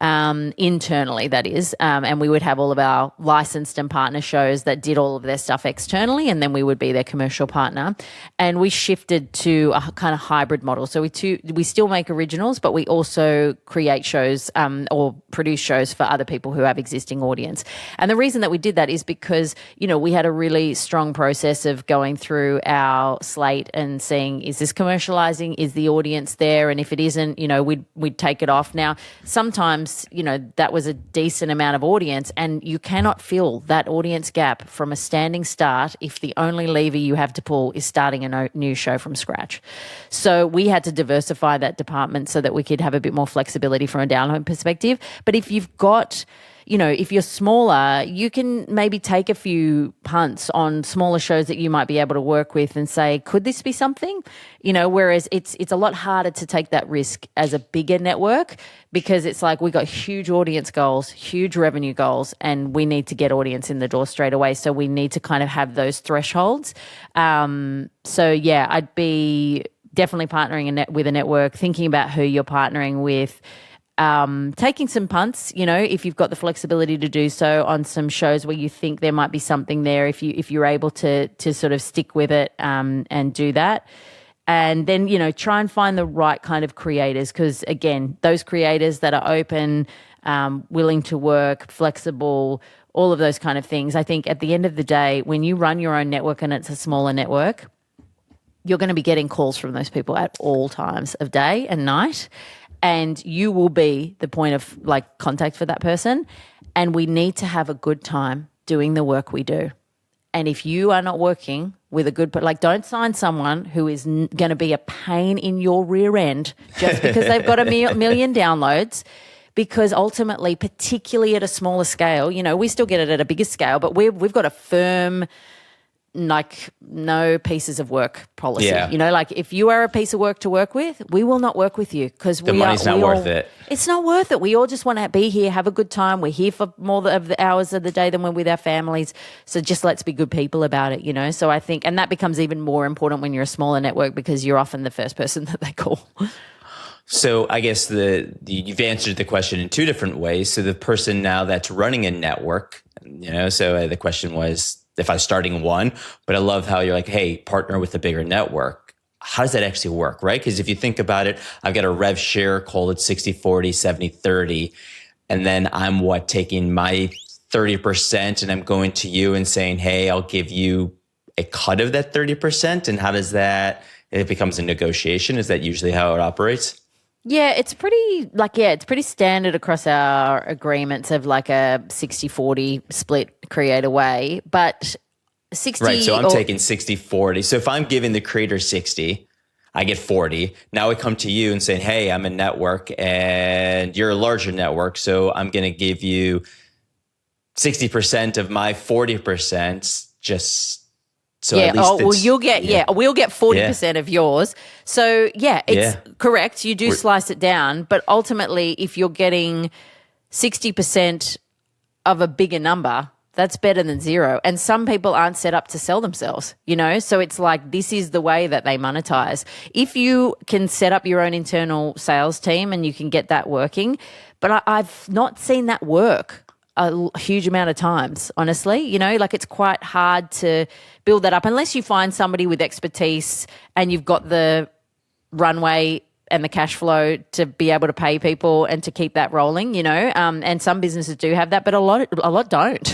internally, that is. And we would have all of our licensed and partner shows that did all of their stuff externally, and then we would be their commercial partner. And we shifted to a kind of hybrid model. So we still make originals, but we also create shows or produce shows for other people who have existing audience. And the reason that we did that is because, we had a really strong process of going through our slate and seeing, is this commercializing? Is the audience there? And if it isn't, we'd take it off. Now, sometimes, that was a decent amount of audience, and you cannot fill that audience gap from a standing start if the only lever you have to pull is starting a new show from scratch. So we had to diversify that department so that we could have a bit more flexibility from a download perspective. But if you've got, if you're smaller, you can maybe take a few punts on smaller shows that you might be able to work with and say, could this be something? Whereas it's a lot harder to take that risk as a bigger network, because it's like we got huge audience goals, huge revenue goals, and we need to get audience in the door straight away. So we need to kind of have those thresholds. I'd be definitely partnering with a network, thinking about who you're partnering with, taking some punts, if you've got the flexibility to do so on some shows where you think there might be something there, if you're able to sort of stick with it and do that. And then, try and find the right kind of creators, because, again, those creators that are open, willing to work, flexible, all of those kind of things. I think at the end of the day, when you run your own network and it's a smaller network, you're going to be getting calls from those people at all times of day and night. And you will be the point of contact for that person. And we need to have a good time doing the work we do. And if you are not working with a good, don't sign someone who is going to be a pain in your rear end just because they've got a million downloads. Because ultimately, particularly at a smaller scale, we still get it at a bigger scale, but we've got a firm, no pieces of work policy. Yeah. If you are a piece of work to work with, we will not work with you because the money's not worth it. It's not worth it. We all just want to be here, have a good time. We're here for more of the hours of the day than we're with our families. So just let's be good people about it, So I think, and that becomes even more important when you're a smaller network because you're often the first person that they call. So I guess you've answered the question in two different ways. So the person now that's running a network, so the question was, if I was starting one, but I love how you're like, hey, partner with a bigger network. How does that actually work, right? Because if you think about it, I've got a rev share, call it 60-40, 70-30. And then I'm taking my 30% and I'm going to you and saying, hey, I'll give you a cut of that 30%. And how does that, it becomes a negotiation? Is that usually how it operates? Yeah, it's pretty standard across our agreements of a 60-40 split creator way, but 60. Right, so I'm taking 60-40. So if I'm giving the creator 60, I get 40. Now I come to you and saying, hey, I'm a network and you're a larger network, so I'm going to give you 60% of my 40% just so at least we'll get 40% of yours. So it's correct. You do slice it down, but ultimately, if you're getting 60% of a bigger number, that's better than zero. And some people aren't set up to sell themselves, So it's this is the way that they monetize. If you can set up your own internal sales team and you can get that working, but I've not seen that work a huge amount of times, honestly. It's quite hard to build that up unless you find somebody with expertise and you've got the runway and the cash flow to be able to pay people and to keep that rolling, and some businesses do have that, but a lot don't,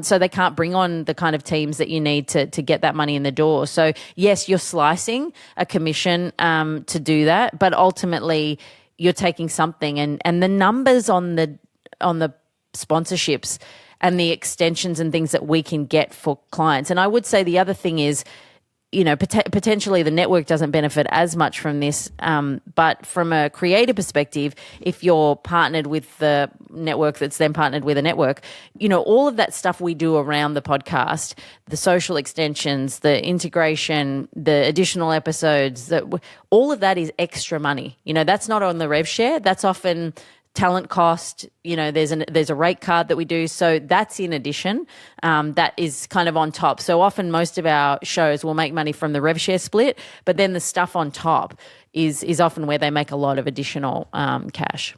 so they can't bring on the kind of teams that you need to get that money in the door. So yes, you're slicing a commission to do that, but ultimately you're taking something and the numbers on the sponsorships and the extensions and things that we can get for clients. And I would say the other thing is, potentially the network doesn't benefit as much from this, but from a creator perspective, if you're partnered with the network that's then partnered with a network, all of that stuff we do around the podcast, the social extensions, the integration, the additional episodes, all of that is extra money. That's not on the rev share. That's often talent cost, there's a rate card that we do. So that's in addition, that is kind of on top. So often most of our shows will make money from the rev share split, but then the stuff on top is often where they make a lot of additional cash.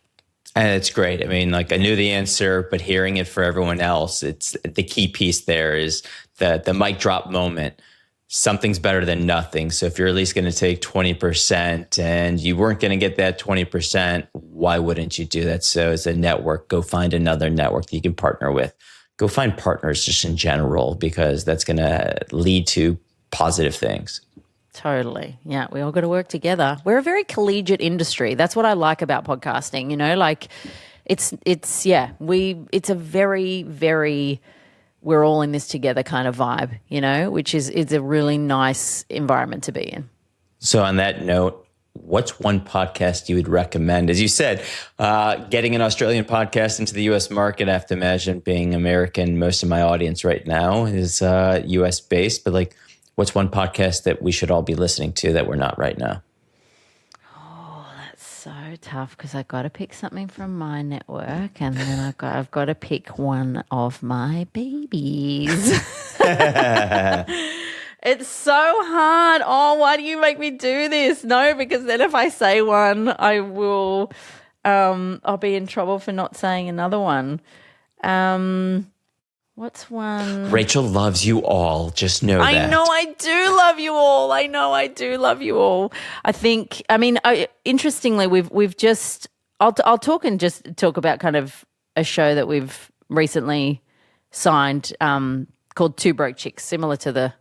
And it's great. I mean, like I knew the answer, but hearing it for everyone else, it's the key piece there is the mic drop moment. Something's better than nothing. So if you're at least going to take 20% and you weren't going to get that 20%, why wouldn't you do that? So as a network, go find another network that you can partner with. Go find partners just in general, because that's going to lead to positive things. Totally. Yeah, we all got to work together. We're a very collegiate industry. That's what I like about podcasting, like it's a very, very we're all in this together kind of vibe, which is a really nice environment to be in. So on that note, what's one podcast you would recommend? As you said, getting an Australian podcast into the US market, I have to imagine being American, most of my audience right now is US based, but like, what's one podcast that we should all be listening to that we're not right now? Oh, that's so tough because I've got to pick something from my network, and then I've got to pick one of my babies. It's so hard. Oh, why do you make me do this? No, because then if I say one, I will. I'll be in trouble for not saying another one. What's one? Rachel loves you all. Just know that. I know I do love you all. I know I do love you all. Interestingly, we've just. I'll talk about kind of a show that we've recently signed called Two Broke Chicks, similar to the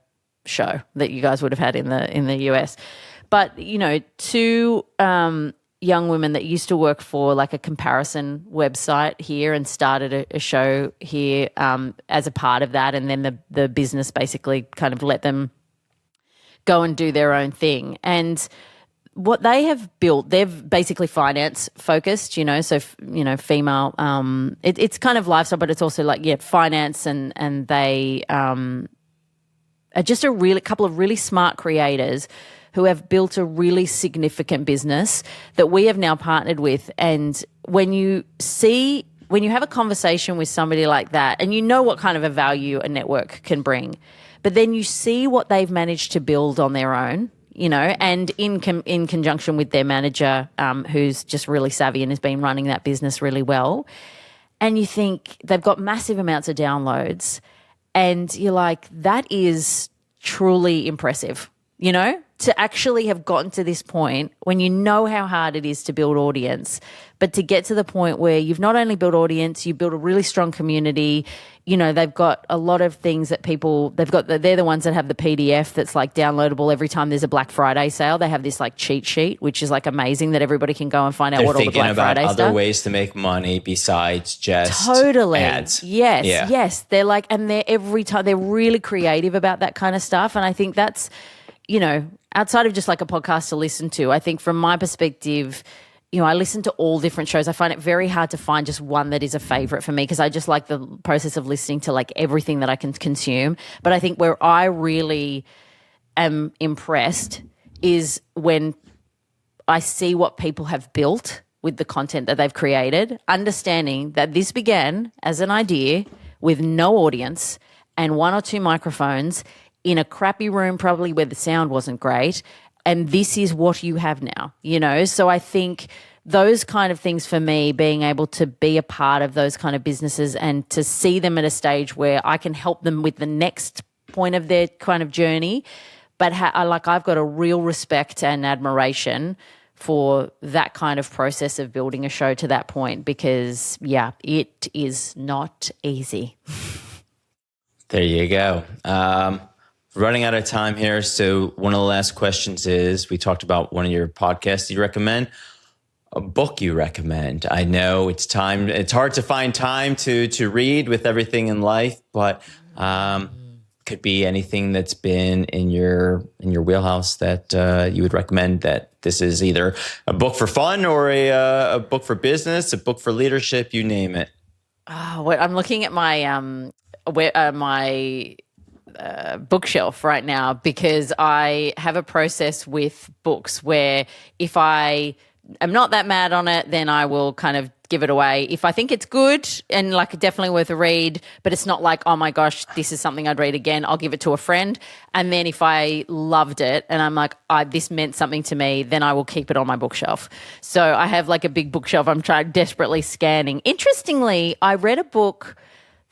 show that you guys would have had in the US. But two young women that used to work for like a comparison website here and started a show here as a part of that, and then the business basically kind of let them go and do their own thing. And what they have built, they've basically finance focused, so female. It's kind of lifestyle, but it's also like finance, and they are just a couple of really smart creators who have built a really significant business that we have now partnered with. And when you have a conversation with somebody like that, and you know what kind of a value a network can bring, but then you see what they've managed to build on their own, and in conjunction with their manager, who's just really savvy and has been running that business really well, and you think they've got massive amounts of downloads, and you're like, that is truly impressive, to actually have gotten to this point when you know how hard it is to build audience, but to get to the point where you've not only built audience, you build a really strong community. They've got a lot of things that they're the ones that have the PDF that's like downloadable every time there's a Black Friday sale. They have this like cheat sheet, which is like amazing, that everybody can go and find out what all the Black Friday stuff. Other ways to make money besides just ads. Yes. They're like, and they're every time they're really creative about that kind of stuff. And I think that's, outside of just like a podcast to listen to, I think from my perspective, I listen to all different shows. I find it very hard to find just one that is a favorite for me, because I just like the process of listening to like everything that I can consume. But I think where I really am impressed is when I see what people have built with the content that they've created, understanding that this began as an idea with no audience and one or two microphones in a crappy room, probably where the sound wasn't great, and this is what you have now, So I think those kind of things for me, being able to be a part of those kind of businesses and to see them at a stage where I can help them with the next point of their kind of journey, but I've got a real respect and admiration for that kind of process of building a show to that point, because, it is not easy. There you go. Running out of time here. So one of the last questions is, we talked about one of your podcasts you recommend, a book you recommend. I know it's hard to find time to read with everything in life, but could be anything that's been in your wheelhouse that you would recommend, that this is either a book for fun or a book for business, a book for leadership, you name it. Oh, well, I'm looking at my bookshelf right now, because I have a process with books where if I am not that mad on it, then I will kind of give it away. If I think it's good and like definitely worth a read, but it's not like, oh my gosh, this is something I'd read again, I'll give it to a friend. And then if I loved it and I'm like, this meant something to me, then I will keep it on my bookshelf. So I have like a big bookshelf I'm desperately scanning. Interestingly, I read a book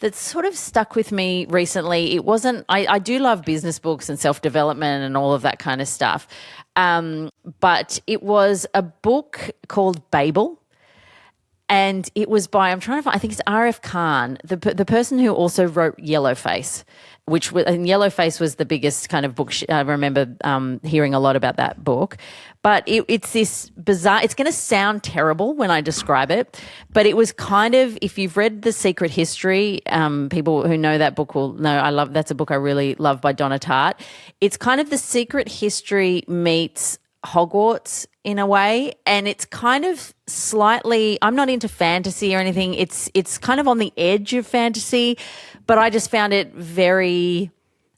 that sort of stuck with me recently. It wasn't, I do love business books and self-development and all of that kind of stuff. But it was a book called Babel. And it was by, I'm trying to find, I think it's R.F. Khan, the person who also wrote Yellowface, and Yellowface was the biggest kind of book. I remember hearing a lot about that book. But it's this bizarre, it's going to sound terrible when I describe it, but it was kind of, if you've read The Secret History, people who know that book will know, that's a book I really love by Donna Tartt. It's kind of The Secret History meets Hogwarts in a way, and it's kind of slightly, I'm not into fantasy or anything, it's kind of on the edge of fantasy, but I just found it very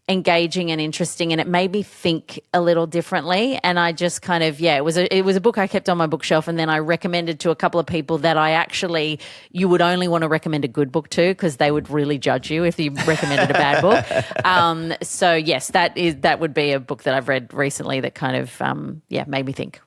engaging and interesting, and it made me think a little differently. And I just kind of, it was a book I kept on my bookshelf, and then I recommended to a couple of people that you would only want to recommend a good book to, because they would really judge you if you recommended a bad book. So yes, that would be a book that I've read recently that kind of made me think.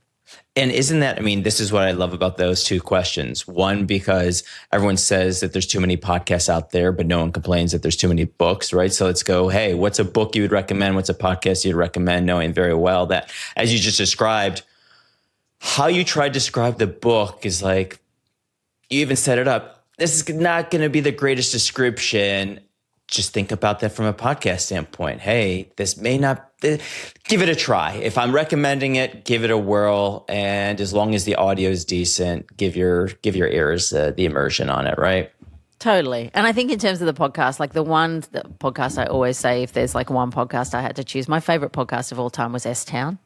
And isn't that, I mean, this is what I love about those two questions. One, because everyone says that there's too many podcasts out there, but no one complains that there's too many books, right? So let's go, hey, what's a book you would recommend? What's a podcast you'd recommend? Knowing very well that, as you just described, how you try to describe the book is like, you even set it up. This is not going to be the greatest description. Just think about that from a podcast standpoint. Hey, this may not, give it a try. If I'm recommending it, give it a whirl. And as long as the audio is decent, give your ears the immersion on it, right? Totally. And I think in terms of the podcast, like the podcast I always say, if there's like one podcast I had to choose, my favorite podcast of all time was S-Town.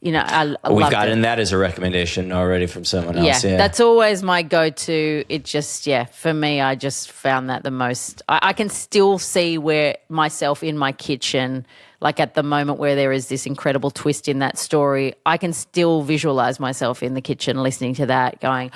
You know, we've gotten that as a recommendation already from someone else. Yeah, that's always my go-to. It just, for me, I just found that the most. I can still see where myself in my kitchen, like at the moment where there is this incredible twist in that story, I can still visualize myself in the kitchen listening to that, going.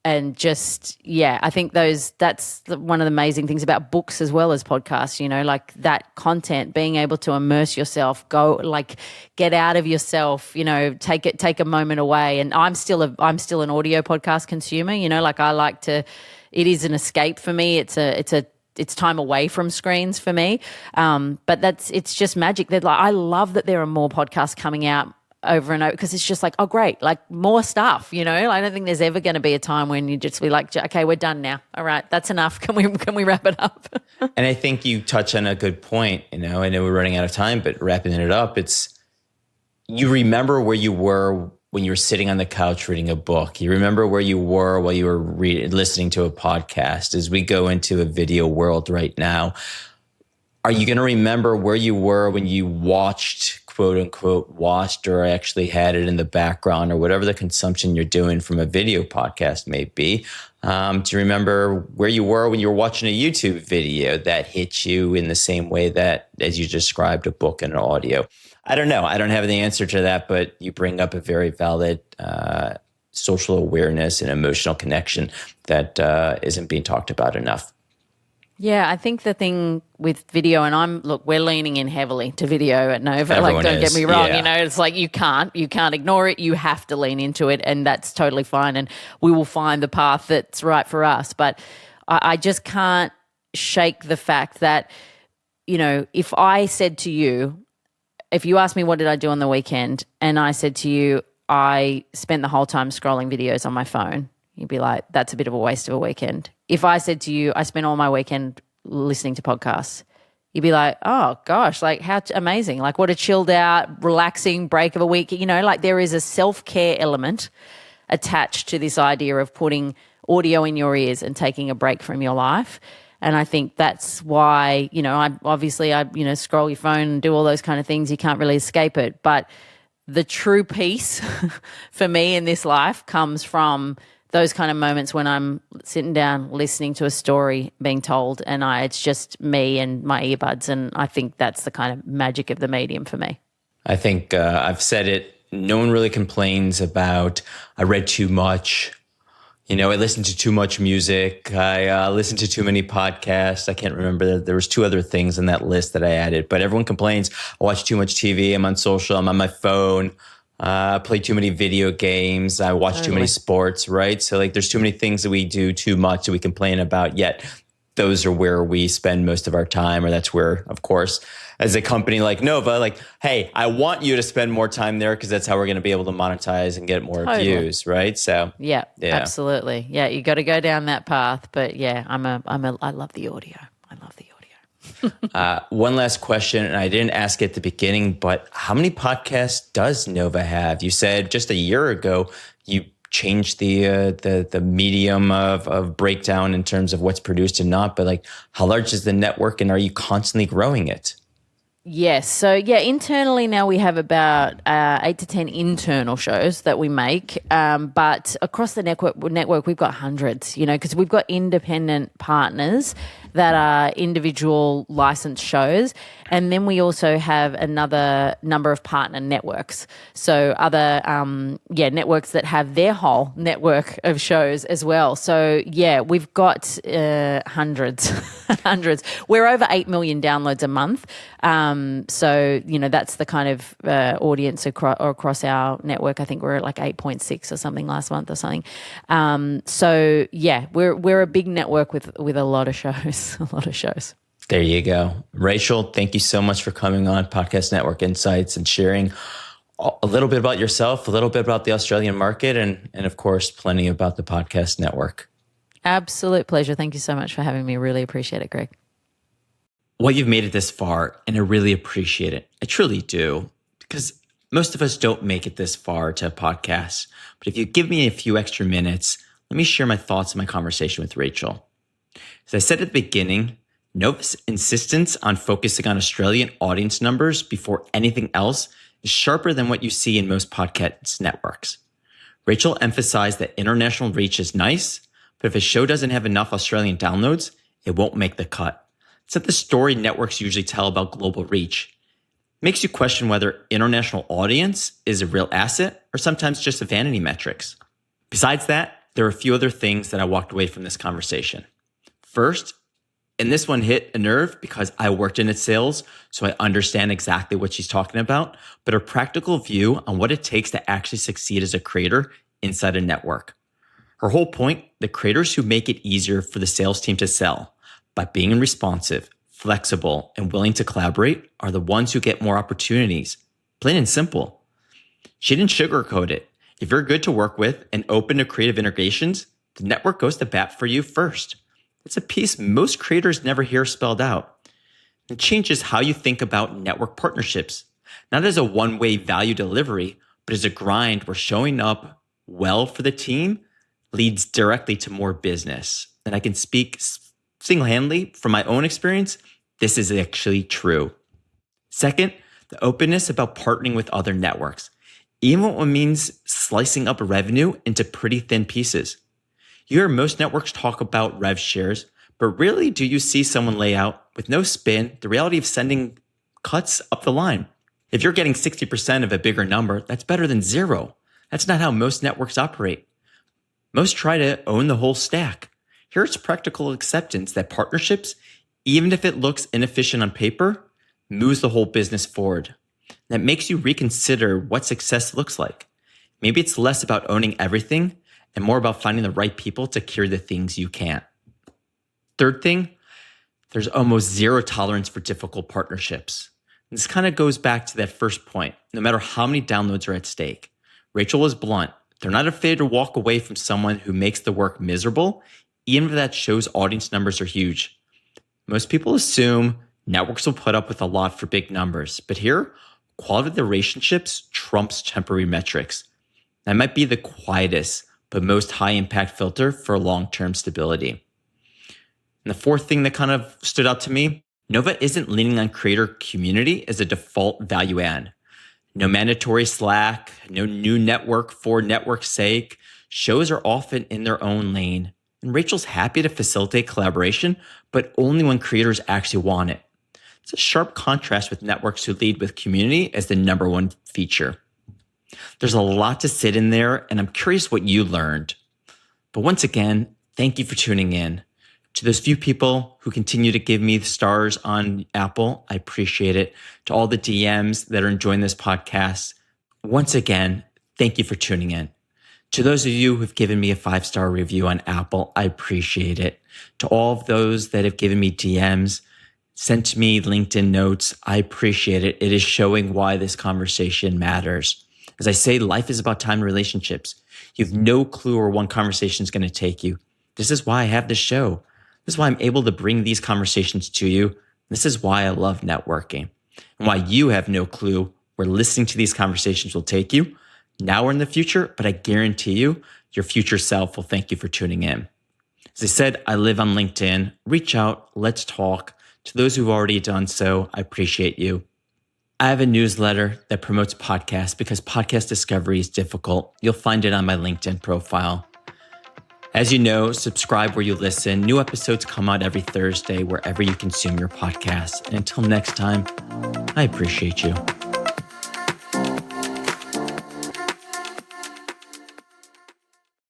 And just, I think that's one of the amazing things about books as well as podcasts, you know, like that content, being able to immerse yourself, get out of yourself, you know, take a moment away. And I'm still an audio podcast consumer, you know, like it is an escape for me. It's time away from screens for me. But it's just magic. I love that there are more podcasts coming out over and over, because it's just like, oh great, like more stuff, you know. I don't think there's ever going to be a time when you just be like, okay, we're done now, all right, that's enough, can we wrap it up? And I think you touch on a good point, you know. I know we're running out of time, but wrapping it up, it's, you remember where you were when you were sitting on the couch reading a book. You remember where you were while you were listening to a podcast. As we go into a video world right now, are you going to remember where you were when you watched, quote unquote, or actually had it in the background, or whatever the consumption you're doing from a video podcast may be? Do you remember where you were when you were watching a YouTube video that hit you in the same way that, as you described, a book and an audio? I don't know. I don't have the answer to that, but you bring up a very valid social awareness and emotional connection that isn't being talked about enough. Yeah, I think the thing with video, and we're leaning in heavily to video at Nova. Everyone don't get me wrong, yeah. You know, it's like you can't ignore it. You have to lean into it, and that's totally fine. And we will find the path that's right for us. But I just can't shake the fact that, you know, if I said to you, if you asked me what did I do on the weekend, and I said to you, I spent the whole time scrolling videos on my phone, you'd be like, that's a bit of a waste of a weekend. If I said to you, I spent all my weekend listening to podcasts, you'd be like, oh gosh, like how amazing. Like what a chilled out, relaxing break of a week. You know, like there is a self-care element attached to this idea of putting audio in your ears and taking a break from your life. And I think that's why, you know, I scroll your phone and do all those kind of things. You can't really escape it. But the true peace for me in this life comes from those kind of moments when I'm sitting down listening to a story being told, and it's just me and my earbuds, and I think that's the kind of magic of the medium for me. I think I've said it no one really complains about, I read too much. I listened to too much music. I listened to too many podcasts. I can't remember. There was two other things in that list that I added, but everyone complains. I watch too much TV. I'm on social. I'm on my phone. I play too many video games. I watch too many sports, right? So like there's too many things that we do too much that we complain about, yet those are where we spend most of our time, or that's where, of course, as a company like Nova, like, hey, I want you to spend more time there because that's how we're going to be able to monetize and get more views, right? So yeah, absolutely. Yeah, you got to go down that path. But yeah, I love the audio. I love the audio. One last question, and I didn't ask at the beginning, but how many podcasts does Nova have? You said just a year ago you changed the medium of breakdown in terms of what's produced and not, but like how large is the network, and are you constantly growing it? Yes. So, internally now we have about 8 to 10 internal shows that we make. But across the network, we've got hundreds, because we've got independent partners that are individual licensed shows. And then we also have another number of partner networks. So other, networks that have their whole network of shows as well. So, we've got hundreds, hundreds. We're over 8 million downloads a month. So, that's the kind of audience across our network. I think we're at like 8.6 or something last month or something. So, we're a big network with a lot of shows, a lot of shows. There you go. Rachel, thank you so much for coming on Podcast Network Insights and sharing a little bit about yourself, a little bit about the Australian market, and of course, plenty about the Podcast Network. Absolute pleasure. Thank you so much for having me. Really appreciate it, Greg. Well, you've made it this far, and I really appreciate it. I truly do, because most of us don't make it this far to a podcast. But if you give me a few extra minutes, let me share my thoughts on my conversation with Rachel. As I said at the beginning, Nova's insistence on focusing on Australian audience numbers before anything else is sharper than what you see in most podcast networks. Rachel emphasized that international reach is nice, but if a show doesn't have enough Australian downloads, it won't make the cut. It's not the story networks usually tell about global reach. It makes you question whether international audience is a real asset or sometimes just a vanity metrics. Besides that, there are a few other things that I walked away from this conversation. First, and this one hit a nerve because I worked in sales, so I understand exactly what she's talking about, but a practical view on what it takes to actually succeed as a creator inside a network. Her whole point, the creators who make it easier for the sales team to sell by being responsive, flexible, and willing to collaborate are the ones who get more opportunities. Plain and simple. She didn't sugarcoat it. If you're good to work with and open to creative integrations, the network goes to bat for you first. It's a piece most creators never hear spelled out. It changes how you think about network partnerships, not as a one-way value delivery, but as a grind where showing up well for the team leads directly to more business. And I can speak single-handedly from my own experience, this is actually true. Second, the openness about partnering with other networks, even when it means slicing up revenue into pretty thin pieces. You hear most networks talk about rev shares, but rarely do you see someone lay out, with no spin, the reality of sending cuts up the line. If you're getting 60% of a bigger number, that's better than zero. That's not how most networks operate. Most try to own the whole stack. Here's practical acceptance that partnerships, even if it looks inefficient on paper, moves the whole business forward. That makes you reconsider what success looks like. Maybe it's less about owning everything and more about finding the right people to carry the things you can't. Third thing, there's almost zero tolerance for difficult partnerships. And this kind of goes back to that first point. No matter how many downloads are at stake, Rachel was blunt. They're not afraid to walk away from someone who makes the work miserable, even if that show's audience numbers are huge. Most people assume networks will put up with a lot for big numbers, but here, quality of the relationships trumps temporary metrics. That might be the quietest, but most high impact filter for long-term stability. And the fourth thing that kind of stood out to me, Nova isn't leaning on creator community as a default value add. No mandatory Slack, no new network for network's sake. Shows are often in their own lane. And Rachel's happy to facilitate collaboration, but only when creators actually want it. It's a sharp contrast with networks who lead with community as the number one feature. There's a lot to sit in there, and I'm curious what you learned. But once again, thank you for tuning in. To those few people who continue to give me the stars on Apple, I appreciate it. To all the DMs that are enjoying this podcast, once again, thank you for tuning in. To those of you who've given me a 5-star review on Apple, I appreciate it. To all of those that have given me DMs, sent me LinkedIn notes, I appreciate it. It is showing why this conversation matters. As I say, life is about time and relationships. You have no clue where one conversation is going to take you. This is why I have this show. This is why I'm able to bring these conversations to you. This is why I love networking and why you have no clue where listening to these conversations will take you now or in the future, but I guarantee you, your future self will thank you for tuning in. As I said, I live on LinkedIn. Reach out. Let's talk. To those who've already done so, I appreciate you. I have a newsletter that promotes podcasts because podcast discovery is difficult. You'll find it on my LinkedIn profile. As you know, subscribe where you listen. New episodes come out every Thursday wherever you consume your podcasts. And until next time, I appreciate you.